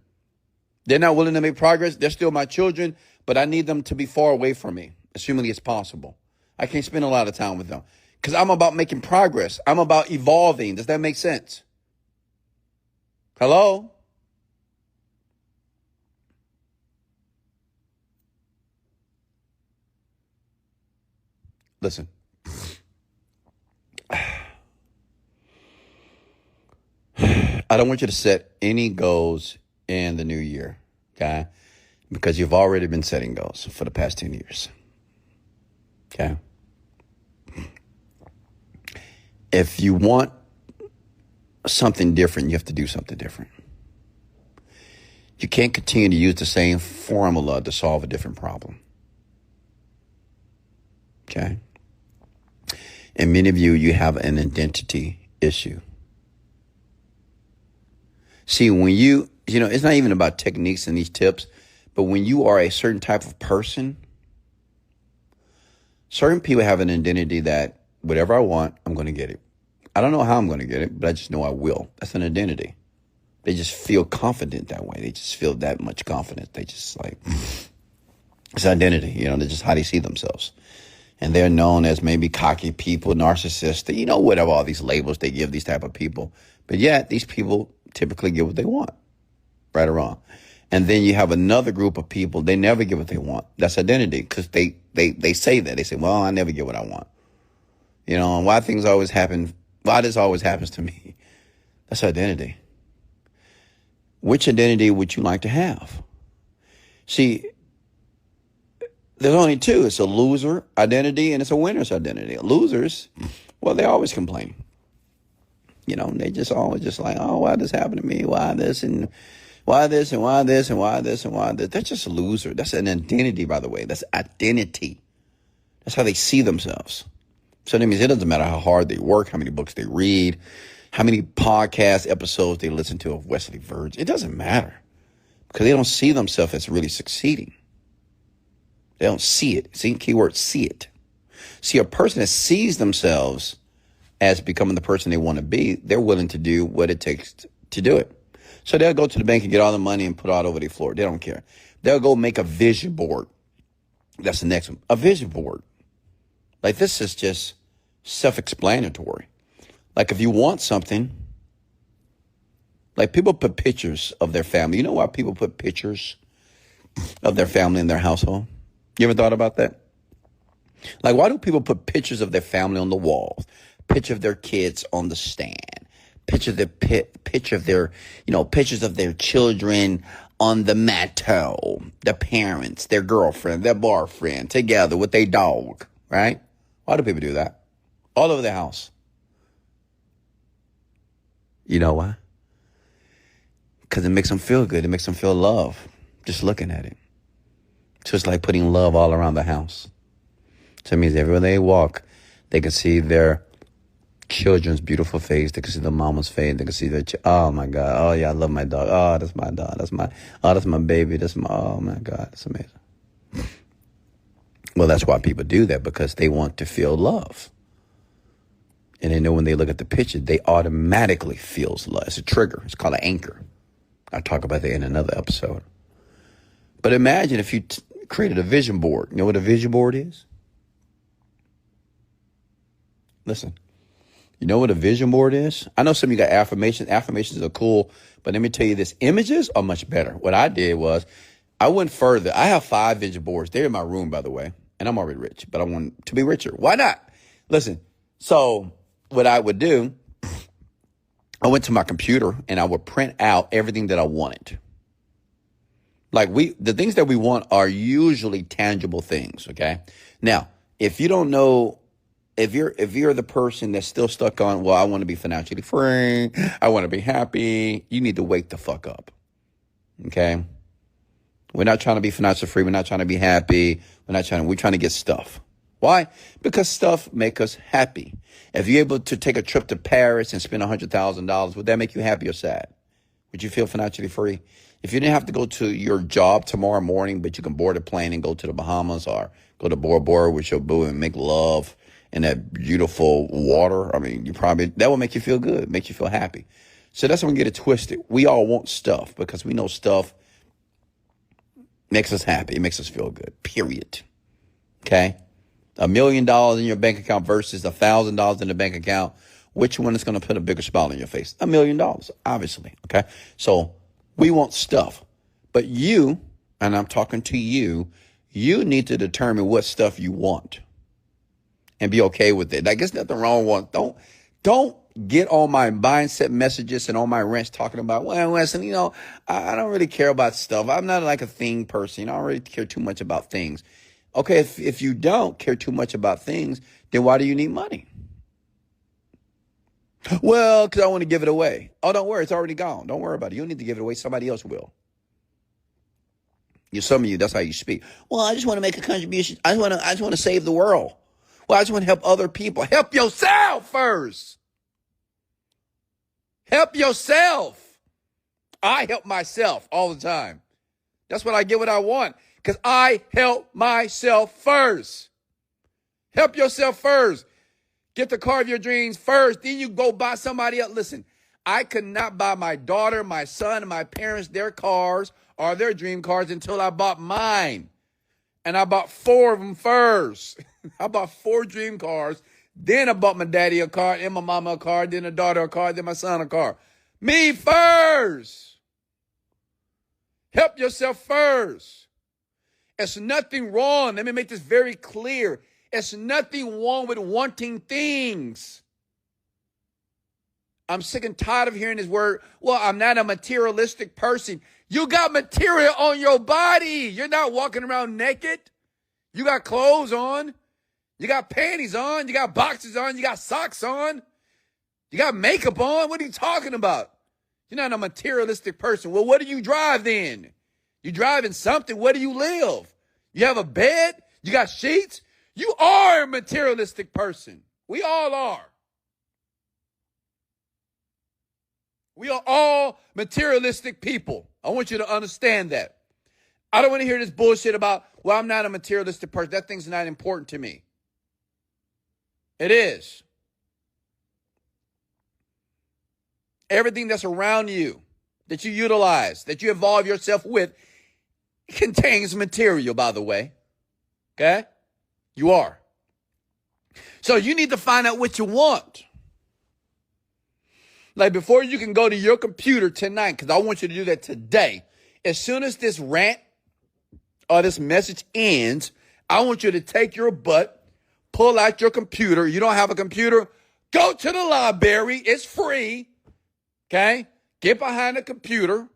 they're not willing to make progress. They're still my children, but I need them to be far away from me as humanly as possible. I can't spend a lot of time with them because I'm about making progress. I'm about evolving. Does that make sense? Hello? Listen. I don't want you to set any goals in the new year, okay? Because you've already been setting goals for the past 10 years, okay? If you want something different, you have to do something different. You can't continue to use the same formula to solve a different problem, okay? And many of you have an identity issue. See, when it's not even about techniques and these tips, but when you are a certain type of person, certain people have an identity that whatever I want, I'm going to get it. I don't know how I'm going to get it, but I just know I will. That's an identity. They just feel confident that way. They just feel that much confidence. They just it's identity, that's just how they see themselves. And they're known as maybe cocky people, narcissistic, whatever, all these labels they give these type of people. But yet these people typically get what they want, right or wrong. And then you have another group of people, they never get what they want. That's identity because they say that. They say, well, I never get what I want. And why this always happens to me. That's identity. Which identity would you like to have? See, there's only two. It's a loser identity and it's a winner's identity. Losers, well, they always complain. They just always just like, oh, why this happened to me? Why this and why this and why this and why this and why this? That's just a loser. That's an identity, by the way. That's identity. That's how they see themselves. So that means it doesn't matter how hard they work, how many books they read, how many podcast episodes they listen to of Wesley Virgin. It doesn't matter because they don't see themselves as really succeeding. They don't see it. See, keyword, see it. See, a person that sees themselves as becoming the person they want to be, they're willing to do what it takes to do it. So they'll go to the bank and get all the money and put it all over their floor. They don't care. They'll go make a vision board. That's the next one. A vision board. Like, this is just self-explanatory. Like, if you want something, like, people put pictures of their family. You know why people put pictures of their family in their household? You ever thought about that? Like, why do people put pictures of their family on the walls? Picture of their kids on the stand. Picture of their, pictures of their children on the mantle. The parents, their girlfriend, their boyfriend, together with their dog, right? Why do people do that? All over their house. You know why? Because it makes them feel good. It makes them feel love just looking at it. So it's like putting love all around the house. So it means everywhere they walk, they can see their children's beautiful face. They can see the mama's face. They can see their, oh my God. Oh yeah, I love my dog. Oh, that's my dog. That's my baby. Oh my God. That's amazing. Well, that's why people do that, because they want to feel love. And they know when they look at the picture, they automatically feels love. It's a trigger. It's called an anchor. I'll talk about that in another episode. But imagine if you created a vision board. You know what a vision board is? Listen, you know what a vision board is? I know some of you got affirmations. Affirmations are cool, but let me tell you this. Images are much better. What I did was I went further. I have 5 vision boards. They're in my room, by the way, and I'm already rich, but I want to be richer. Why not? Listen, so what I would do, I went to my computer and I would print out everything that I wanted. Like the things that we want are usually tangible things, okay? Now, if you don't know, if you're the person that's still stuck on, well, I want to be financially free, I want to be happy, you need to wake the fuck up, okay? We're not trying to be financially free. We're not trying to be happy. We're trying to get stuff. Why? Because stuff make us happy. If you're able to take a trip to Paris and spend $100,000, would that make you happy or sad? Would you feel financially free? If you didn't have to go to your job tomorrow morning, but you can board a plane and go to the Bahamas or go to Bora Bora with your boo and make love in that beautiful water, I mean, that will make you feel good, make you feel happy. So that's when we get it twisted. We all want stuff because we know stuff makes us happy. It makes us feel good, period. Okay? $1 million in your bank account versus $1,000 in the bank account. Which one is going to put a bigger smile on your face? $1 million, obviously. Okay? So we want stuff. But you, and I'm talking to you, you need to determine what stuff you want and be okay with it. Like, there's nothing wrong with it. Don't get on my mindset messages and on my rants talking about, well, Wesley, I don't really care about stuff. I'm not like a thing person. I don't really care too much about things. Okay, if you don't care too much about things, then why do you need money? Well, because I want to give it away. Oh, don't worry. It's already gone. Don't worry about it. You don't need to give it away. Somebody else will. Some of you, that's how you speak. Well, I just want to make a contribution. I just want to save the world. Well, I just want to help other people. Help yourself first. Help yourself. I help myself all the time. That's what I get what I want. Because I help myself first. Help yourself first. Get the car of your dreams first. Then you go buy somebody else. Listen, I could not buy my daughter, my son, and my parents their cars or their dream cars until I bought mine. And I bought 4 of them first. I bought 4 dream cars. Then I bought my daddy a car, then my mama a car, then a daughter a car, then my son a car. Me first. Help yourself first. It's nothing wrong. Let me make this very clear. It's nothing wrong with wanting things. I'm sick and tired of hearing this word. Well, I'm not a materialistic person. You got material on your body. You're not walking around naked. You got clothes on. You got panties on. You got boxers on. You got socks on. You got makeup on. What are you talking about? You're not a materialistic person. Well, what do you drive then? You driving something. Where do you live? You have a bed? You got sheets? You are a materialistic person. We all are. We are all materialistic people. I want you to understand that. I don't want to hear this bullshit about, well, I'm not a materialistic person. That thing's not important to me. It is. Everything that's around you, that you utilize, that you involve yourself with, contains material, by the way. Okay? You are. So you need to find out what you want. Like before you can go to your computer tonight, because I want you to do that today. As soon as this rant or this message ends, I want you to take your butt, pull out your computer. You don't have a computer? Go to the library. It's free. Okay? Get behind the computer.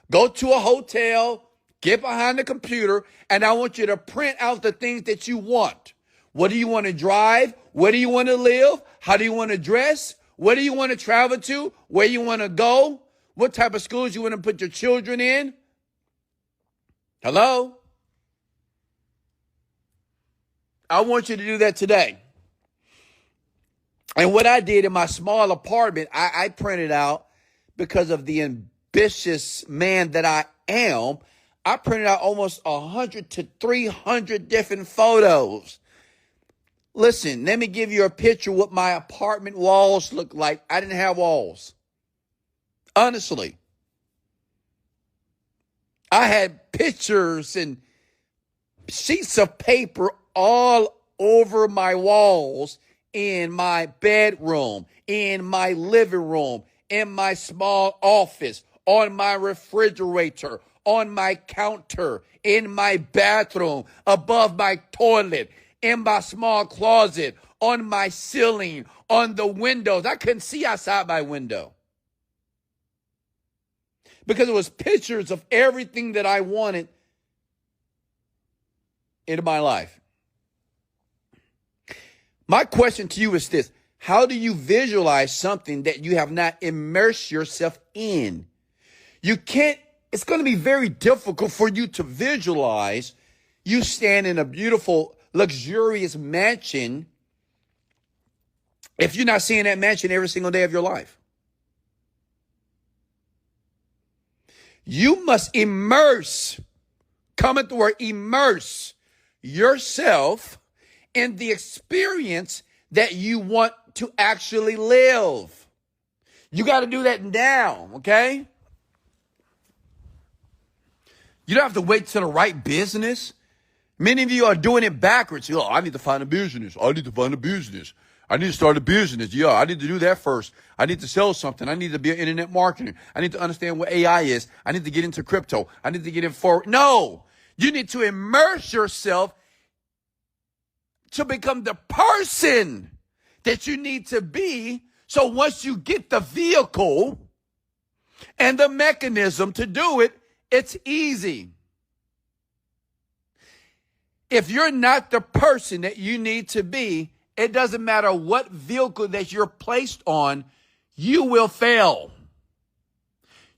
Go to a hotel. Get behind the computer. And I want you to print out the things that you want. What do you want to drive? Where do you want to live? How do you want to dress? Where do you want to travel to? Where you want to go? What type of schools you want to put your children in? Hello? I want you to do that today. And what I did in my small apartment, I printed out, because of the ambitious man that I am, I printed out almost 100 to 300 different photos. Listen, let me give you a picture of what my apartment walls look like. I didn't have walls. Honestly. I had pictures and sheets of paper all over my walls, in my bedroom, in my living room, in my small office, on my refrigerator, on my counter, in my bathroom, above my toilet, in my small closet, on my ceiling, on the windows. I couldn't see outside my window because it was pictures of everything that I wanted in my life. My question to you is this: how do you visualize something that you have not immersed yourself in? You can't, it's going to be very difficult for you to visualize you stand in a beautiful, luxurious mansion if you're not seeing that mansion every single day of your life. You must immerse, come at the word immerse yourself in the experience that you want to actually live. You got to do that now, okay? You don't have to wait till the right business. Many of you are doing it backwards. Oh, I need to find a business. I need to find a business. I need to start a business. Yeah, I need to do that first. I need to sell something. I need to be an internet marketer. I need to understand what AI is. I need to get into crypto. I need to get in for. No, you need to immerse yourself to become the person that you need to be. So once you get the vehicle and the mechanism to do it, it's easy. If you're not the person that you need to be, it doesn't matter what vehicle that you're placed on, you will fail.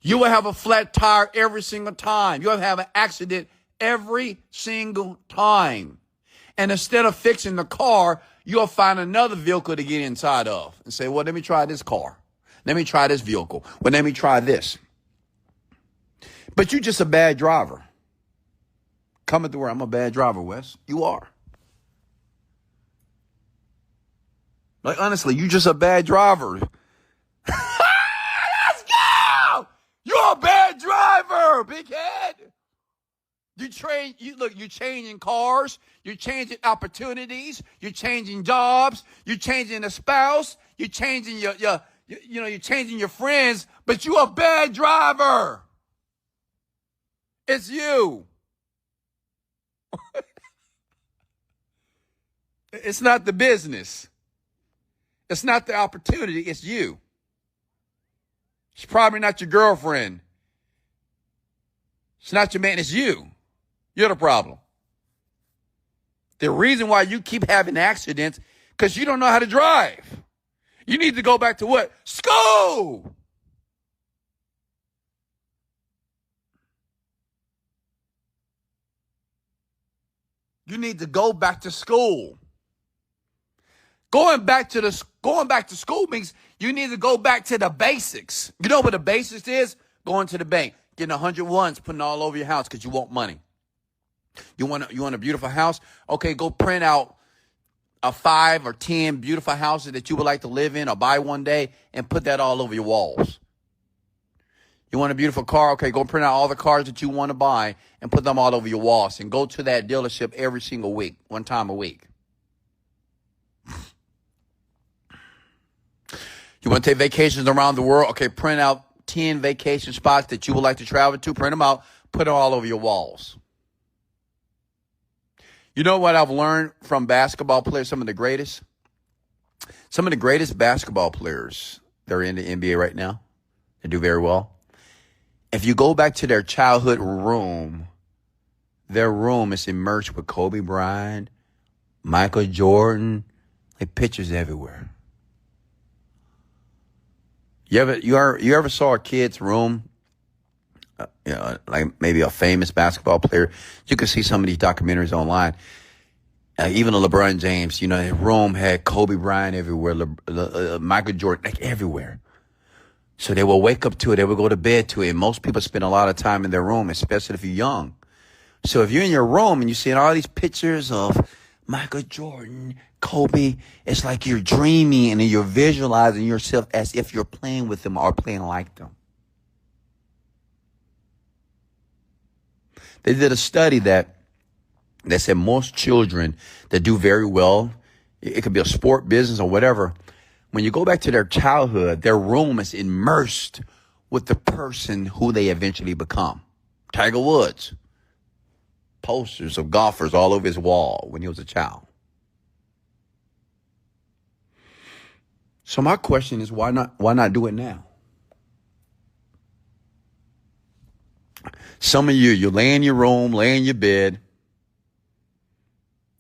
You will have a flat tire every single time. You'll have an accident every single time. And instead of fixing the car, you'll find another vehicle to get inside of and say, well, let me try this car. Let me try this vehicle. Well, let me try this. But you're just a bad driver. Coming to where I'm a bad driver, Wes. You are. Like, honestly, you're just a bad driver. Let's go! You're a bad driver, big head. You're changing cars, you're changing opportunities, you're changing jobs, you're changing a spouse, you're changing you're changing your friends, but you're a bad driver. It's you. It's not the business. It's not the opportunity. It's you. It's probably not your girlfriend. It's not your man. It's you. You're the problem. The reason why you keep having accidents, because you don't know how to drive. You need to go back to what? School. You need to go back to school. Going back to school means you need to go back to the basics. You know what the basics is? Going to the bank, getting 100 ones, putting all over your house because you want money. You want a beautiful house? Okay, go print out a 5 or 10 beautiful houses that you would like to live in or buy one day and put that all over your walls. You want a beautiful car? Okay, go print out all the cars that you want to buy and put them all over your walls. And go to that dealership every single week, one time a week. You want to take vacations around the world? Okay, print out 10 vacation spots that you would like to travel to. Print them out. Put them all over your walls. You know what I've learned from basketball players, some of the greatest? Some of the greatest basketball players that are in the NBA right now, they do very well. If you go back to their childhood room, their room is immersed with Kobe Bryant, Michael Jordan, like pictures everywhere. You ever saw a kid's room? Like maybe a famous basketball player. You can see some of these documentaries online. Even LeBron James, his room had Kobe Bryant everywhere, Michael Jordan, like everywhere. So they will wake up to it. They will go to bed to it. And most people spend a lot of time in their room, especially if you're young. So if you're in your room and you're seeing all these pictures of Michael Jordan, Kobe, it's like you're dreaming and you're visualizing yourself as if you're playing with them or playing like them. They did a study that said most children that do very well, it could be a sport, business, or whatever, when you go back to their childhood, their room is immersed with the person who they eventually become. Tiger Woods, posters of golfers all over his wall when he was a child. So my question is, why not do it now? Some of you lay in your room, lay in your bed.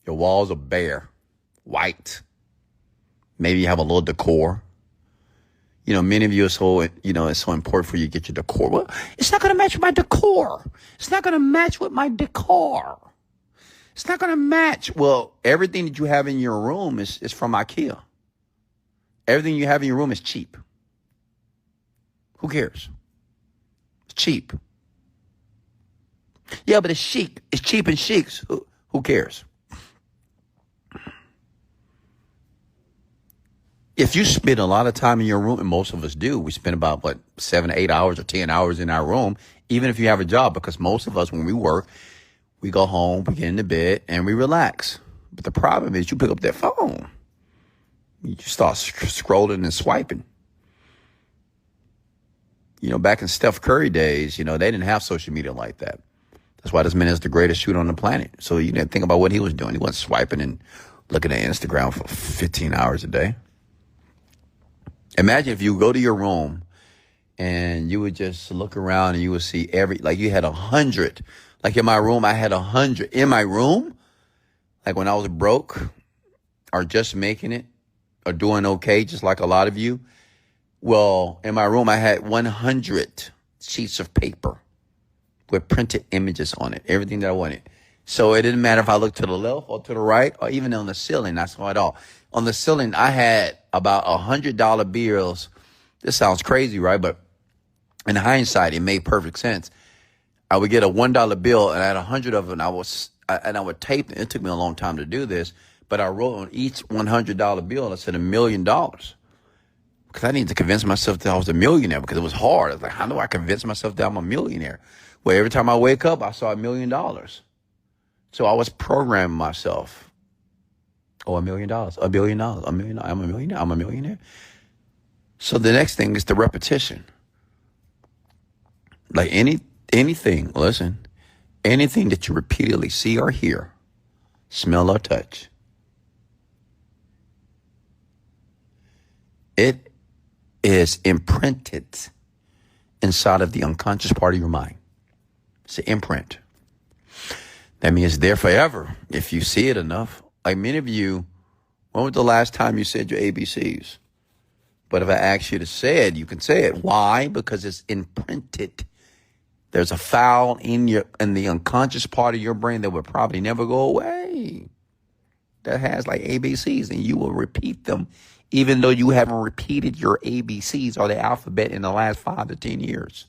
Your walls are bare, white. Maybe you have a little decor. Many of you are so, it's so important for you to get your decor. Well, it's not going to match with my decor. It's not going to match with my decor. It's not going to match. Well, everything that you have in your room is from IKEA. Everything you have in your room is cheap. Who cares? It's cheap. Yeah, but it's chic. It's cheap and chic. Who cares? If you spend a lot of time in your room, and most of us do, we spend about, 7 to 8 hours or 10 hours in our room, even if you have a job, because most of us, when we work, we go home, we get into bed, and we relax. But the problem is you pick up that phone. You just start scrolling and swiping. Back in Steph Curry days, they didn't have social media like that. That's why this man is the greatest shooter on the planet. So you didn't think about what he was doing. He wasn't swiping and looking at Instagram for 15 hours a day. Imagine if you go to your room and you would just look around and you would see you had 100. Like in my room, I had 100. In my room, like when I was broke or just making it or doing okay, just like a lot of you. Well, in my room, I had 100 sheets of paper with printed images on it, everything that I wanted. So it didn't matter if I looked to the left or to the right or even on the ceiling. I saw it all. On the ceiling, I had about $100 bills. This sounds crazy, right? But in hindsight, it made perfect sense. I would get a $1 bill and I had 100 of them. And I would tape it. It took me a long time to do this, but I wrote on each $100 bill, I said $1 million. Because I needed to convince myself that I was a millionaire because it was hard. I was like, how do I convince myself that I'm a millionaire? Well, every time I wake up, I saw $1 million. So I was programming myself. Oh, $1 million, $1 billion, $1 million. I'm a millionaire. I'm a millionaire. So the next thing is the repetition. Like anything, listen, anything that you repeatedly see or hear, smell or touch, it is imprinted inside of the unconscious part of your mind. It's an imprint. That means it's there forever if you see it enough. Like many of you, when was the last time you said your ABCs? But if I ask you to say it, you can say it. Why? Because it's imprinted. There's a file in the unconscious part of your brain that would probably never go away. That has like ABCs, and you will repeat them even though you haven't repeated your ABCs or the alphabet in the last 5 to 10 years.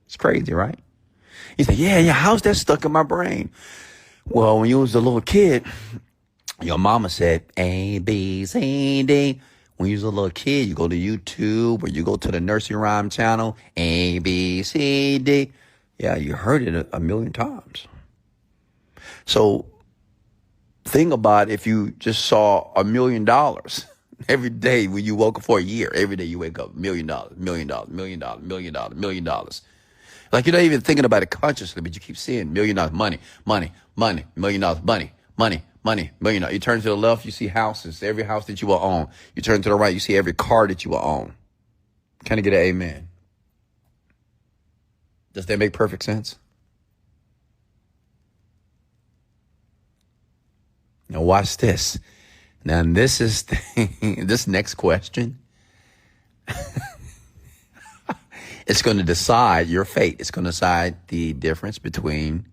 It's crazy, right? You say, yeah, how's that stuck in my brain? Well, when you was a little kid, your mama said A, B, C, D. When you was a little kid, you go to YouTube or you go to the nursery rhyme channel, A, B, C, D. Yeah, you heard it a million times. So think about if you just saw $1 million every day when you woke up for a year. Every day you wake up, $1 million, $1 million, $1 million, $1 million, $1 million. Like you're not even thinking about it consciously, but you keep seeing $1 million, money, money, money, $1 million, money, money, money, $1 million. You turn to the left, you see houses, every house that you will own. You turn to the right, you see every car that you will own. Can I get an amen? Does that make perfect sense? Now watch this. Now this is this next question. It's going to decide your fate. It's going to decide the difference between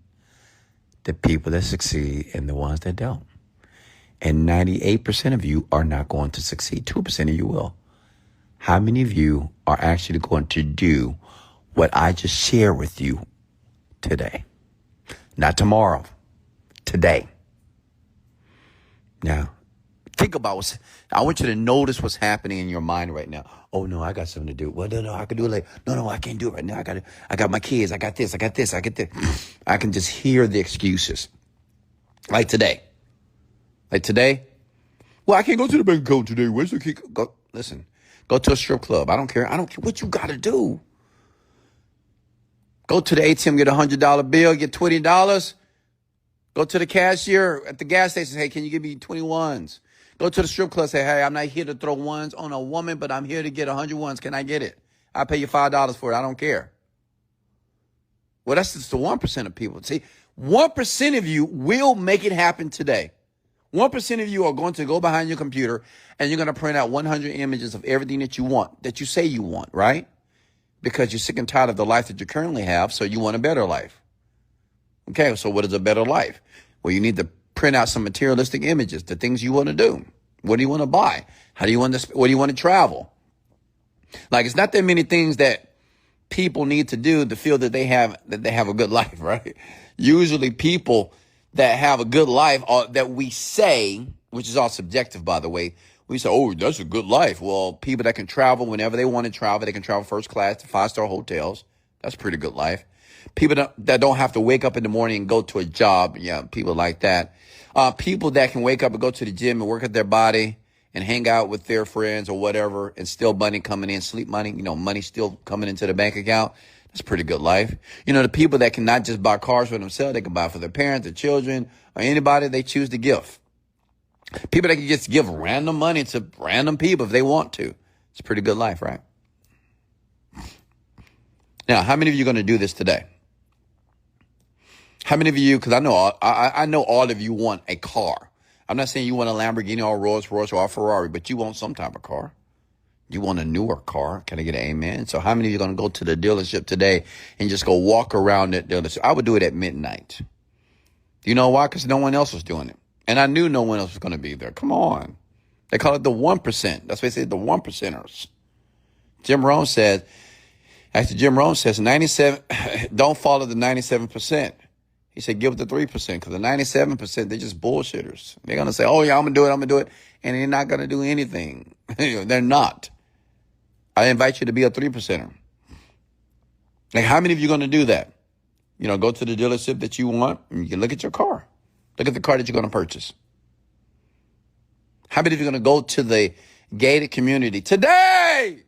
the people that succeed and the ones that don't. And 98% of you are not going to succeed. 2% of you will. How many of you are actually going to do what I just shared with you today? Not tomorrow. Today. Now, think about I want you to notice what's happening in your mind right now. Oh, no, I got something to do. Well, no, I can do it later. No, I can't do it right now. I got my kids. I got this. I got this. I get this. I can just hear the excuses. Like today. Well, I can't go to the bank account today. Where's the key? Listen, go to a strip club. I don't care. I don't care what you got to do. Go to the ATM, get a $100 bill, get $20. Go to the cashier at the gas station. Hey, can you give me 21s? Go to the strip club. Say, hey, I'm not here to throw ones on a woman, but I'm here to get 100 ones. Can I get it? I'll pay you $5 for it. I don't care. Well, that's just the 1% of people. See, 1% of you will make it happen today. 1% of you are going to go behind your computer and you're going to print out 100 images of everything that you want, that you say you want, right? Because you're sick and tired of the life that you currently have, so you want a better life. Okay, so what is a better life? Well, you need to print out some materialistic images, the things you want to do. What do you want to buy? How do you want to, what do you want to travel? Like, it's not that many things that people need to do to feel that they have a good life, right? Usually people that have a good life that we say, which is all subjective, by the way, we say, oh, that's a good life. Well, people that can travel whenever they want to travel, they can travel first class to 5-star hotels. That's a pretty good life. People that don't have to wake up in the morning and go to a job. Yeah, people like that. People that can wake up and go to the gym and work at their body and hang out with their friends or whatever, and still money coming in, sleep money, money still coming into the bank account. That's a pretty good life. The people that can not just buy cars for themselves, they can buy for their parents, their children, or anybody they choose to give. People that can just give random money to random people if they want to. It's a pretty good life, right? Now, how many of you are going to do this today? How many of you, because I know all of you want a car. I'm not saying you want a Lamborghini or a Rolls Royce or a Ferrari, but you want some type of car. You want a newer car. Can I get an amen? So how many of you are going to go to the dealership today and just go walk around that dealership? I would do it at midnight. You know why? Because no one else was doing it. And I knew no one else was going to be there. Come on. They call it the 1%. That's why they say the 1%ers. Jim Rohn says 97, don't follow the 97%. He said, give it the 3%, because the 97%, they're just bullshitters. They're going to say, oh, yeah, I'm going to do it. And they're not going to do anything. They're not. I invite you to be a 3%er. Like, how many of you are going to do that? Go to the dealership that you want and you can look at your car. Look at the car that you're going to purchase. How many of you are going to go to the gated community today?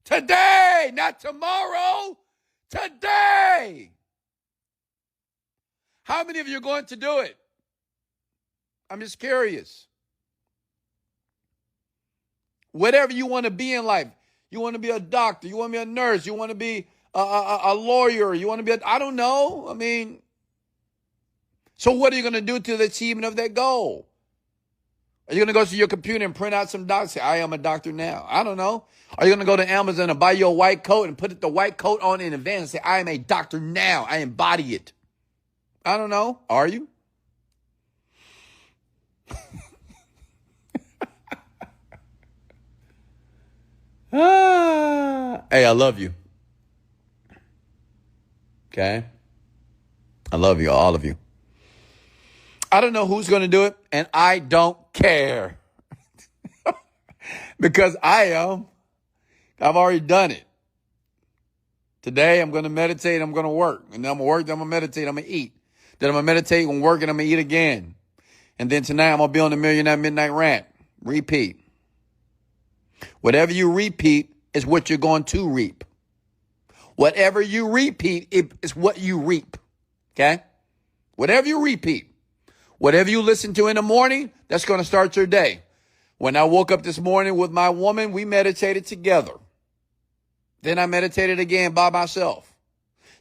Today, not tomorrow. Today. How many of you are going to do it? I'm just curious. Whatever you want to be in life. You want to be a doctor. You want to be a nurse. You want to be a lawyer. You want to be I don't know. So what are you going to do to the achievement of that goal? Are you going to go to your computer and print out some docs? Say, I am a doctor now. I don't know. Are you going to go to Amazon and buy you a white coat and put the white coat on in advance and say, I am a doctor now. I embody it. I don't know. Are you? Hey, I love you. Okay? I love you, all of you. I don't know who's going to do it, and I don't care because I've already done it. Today, I'm going to meditate. I'm going to work. And then I'm going to work. Then I'm going to meditate. I'm going to eat. Then I'm going to meditate and work and I'm going to eat again. And then tonight, I'm going to be on the Millionaire Midnight Rant. Repeat. Whatever you repeat is what you're going to reap. Whatever you repeat is what you reap. Okay? Whatever you repeat. Whatever you listen to in the morning, that's going to start your day. When I woke up this morning with my woman, we meditated together. Then I meditated again by myself.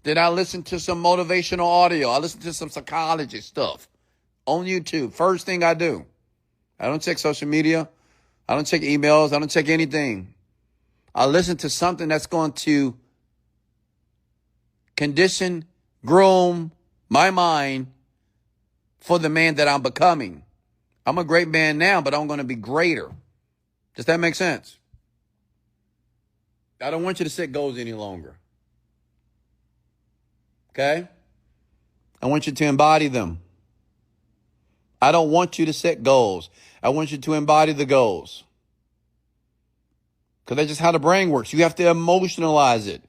Then I listened to some motivational audio. I listened to some psychology stuff on YouTube. First thing I do. I don't check social media. I don't check emails. I don't check anything. I listen to something that's going to condition, groom my mind for the man that I'm becoming. I'm a great man now, but I'm going to be greater. Does that make sense? I don't want you to set goals any longer. Okay? I want you to embody them. I don't want you to set goals. I want you to embody the goals. Because that's just how the brain works. You have to emotionalize it.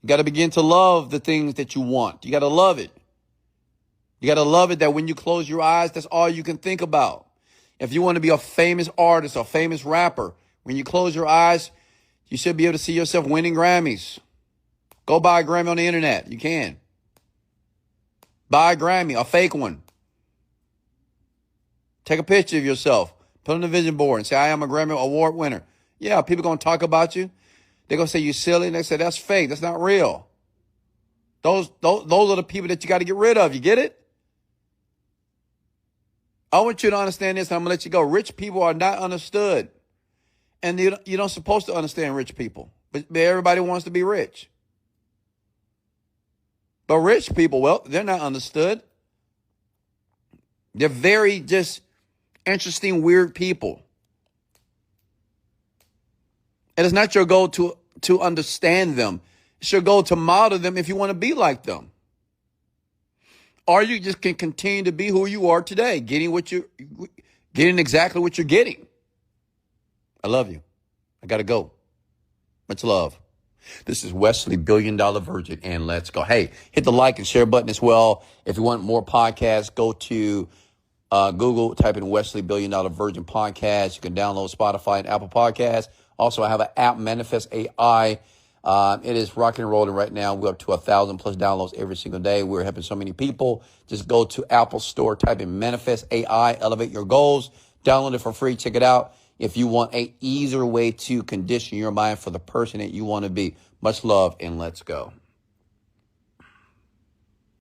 You got to begin to love the things that you want. You got to love it. You got to love it that when you close your eyes, that's all you can think about. If you want to be a famous artist, a famous rapper, when you close your eyes, you should be able to see yourself winning Grammys. Go buy a Grammy on the internet. You can. Buy a Grammy, a fake one. Take a picture of yourself. Put it on the vision board and say, I am a Grammy Award winner. Yeah, people going to talk about you. They're going to say you're silly. And they say, that's fake. That's not real. Those are the people that you got to get rid of. You get it? I want you to understand this. I'm going to let you go. Rich people are not understood. And you're not supposed to understand rich people. But everybody wants to be rich. But rich people, well, they're not understood. They're very just interesting, weird people. And it's not your goal to understand them. It's your goal to model them if you want to be like them. Or you just can continue to be who you are today, getting exactly what you're getting. I love you. I got to go. Much love. This is Wesley, $1 Billion Virgin, and let's go. Hey, hit the like and share button as well. If you want more podcasts, go to Google, type in Wesley, $1 Billion Virgin podcast. You can download Spotify and Apple Podcasts. Also, I have an app, Manifest AI. It is rocking and rolling right now. We're up to 1,000 plus downloads every single day. We're helping so many people. Just go to Apple Store, type in Manifest AI, elevate your goals. Download it for free. Check it out. If you want a easier way to condition your mind for the person that you want to be. Much love and let's go.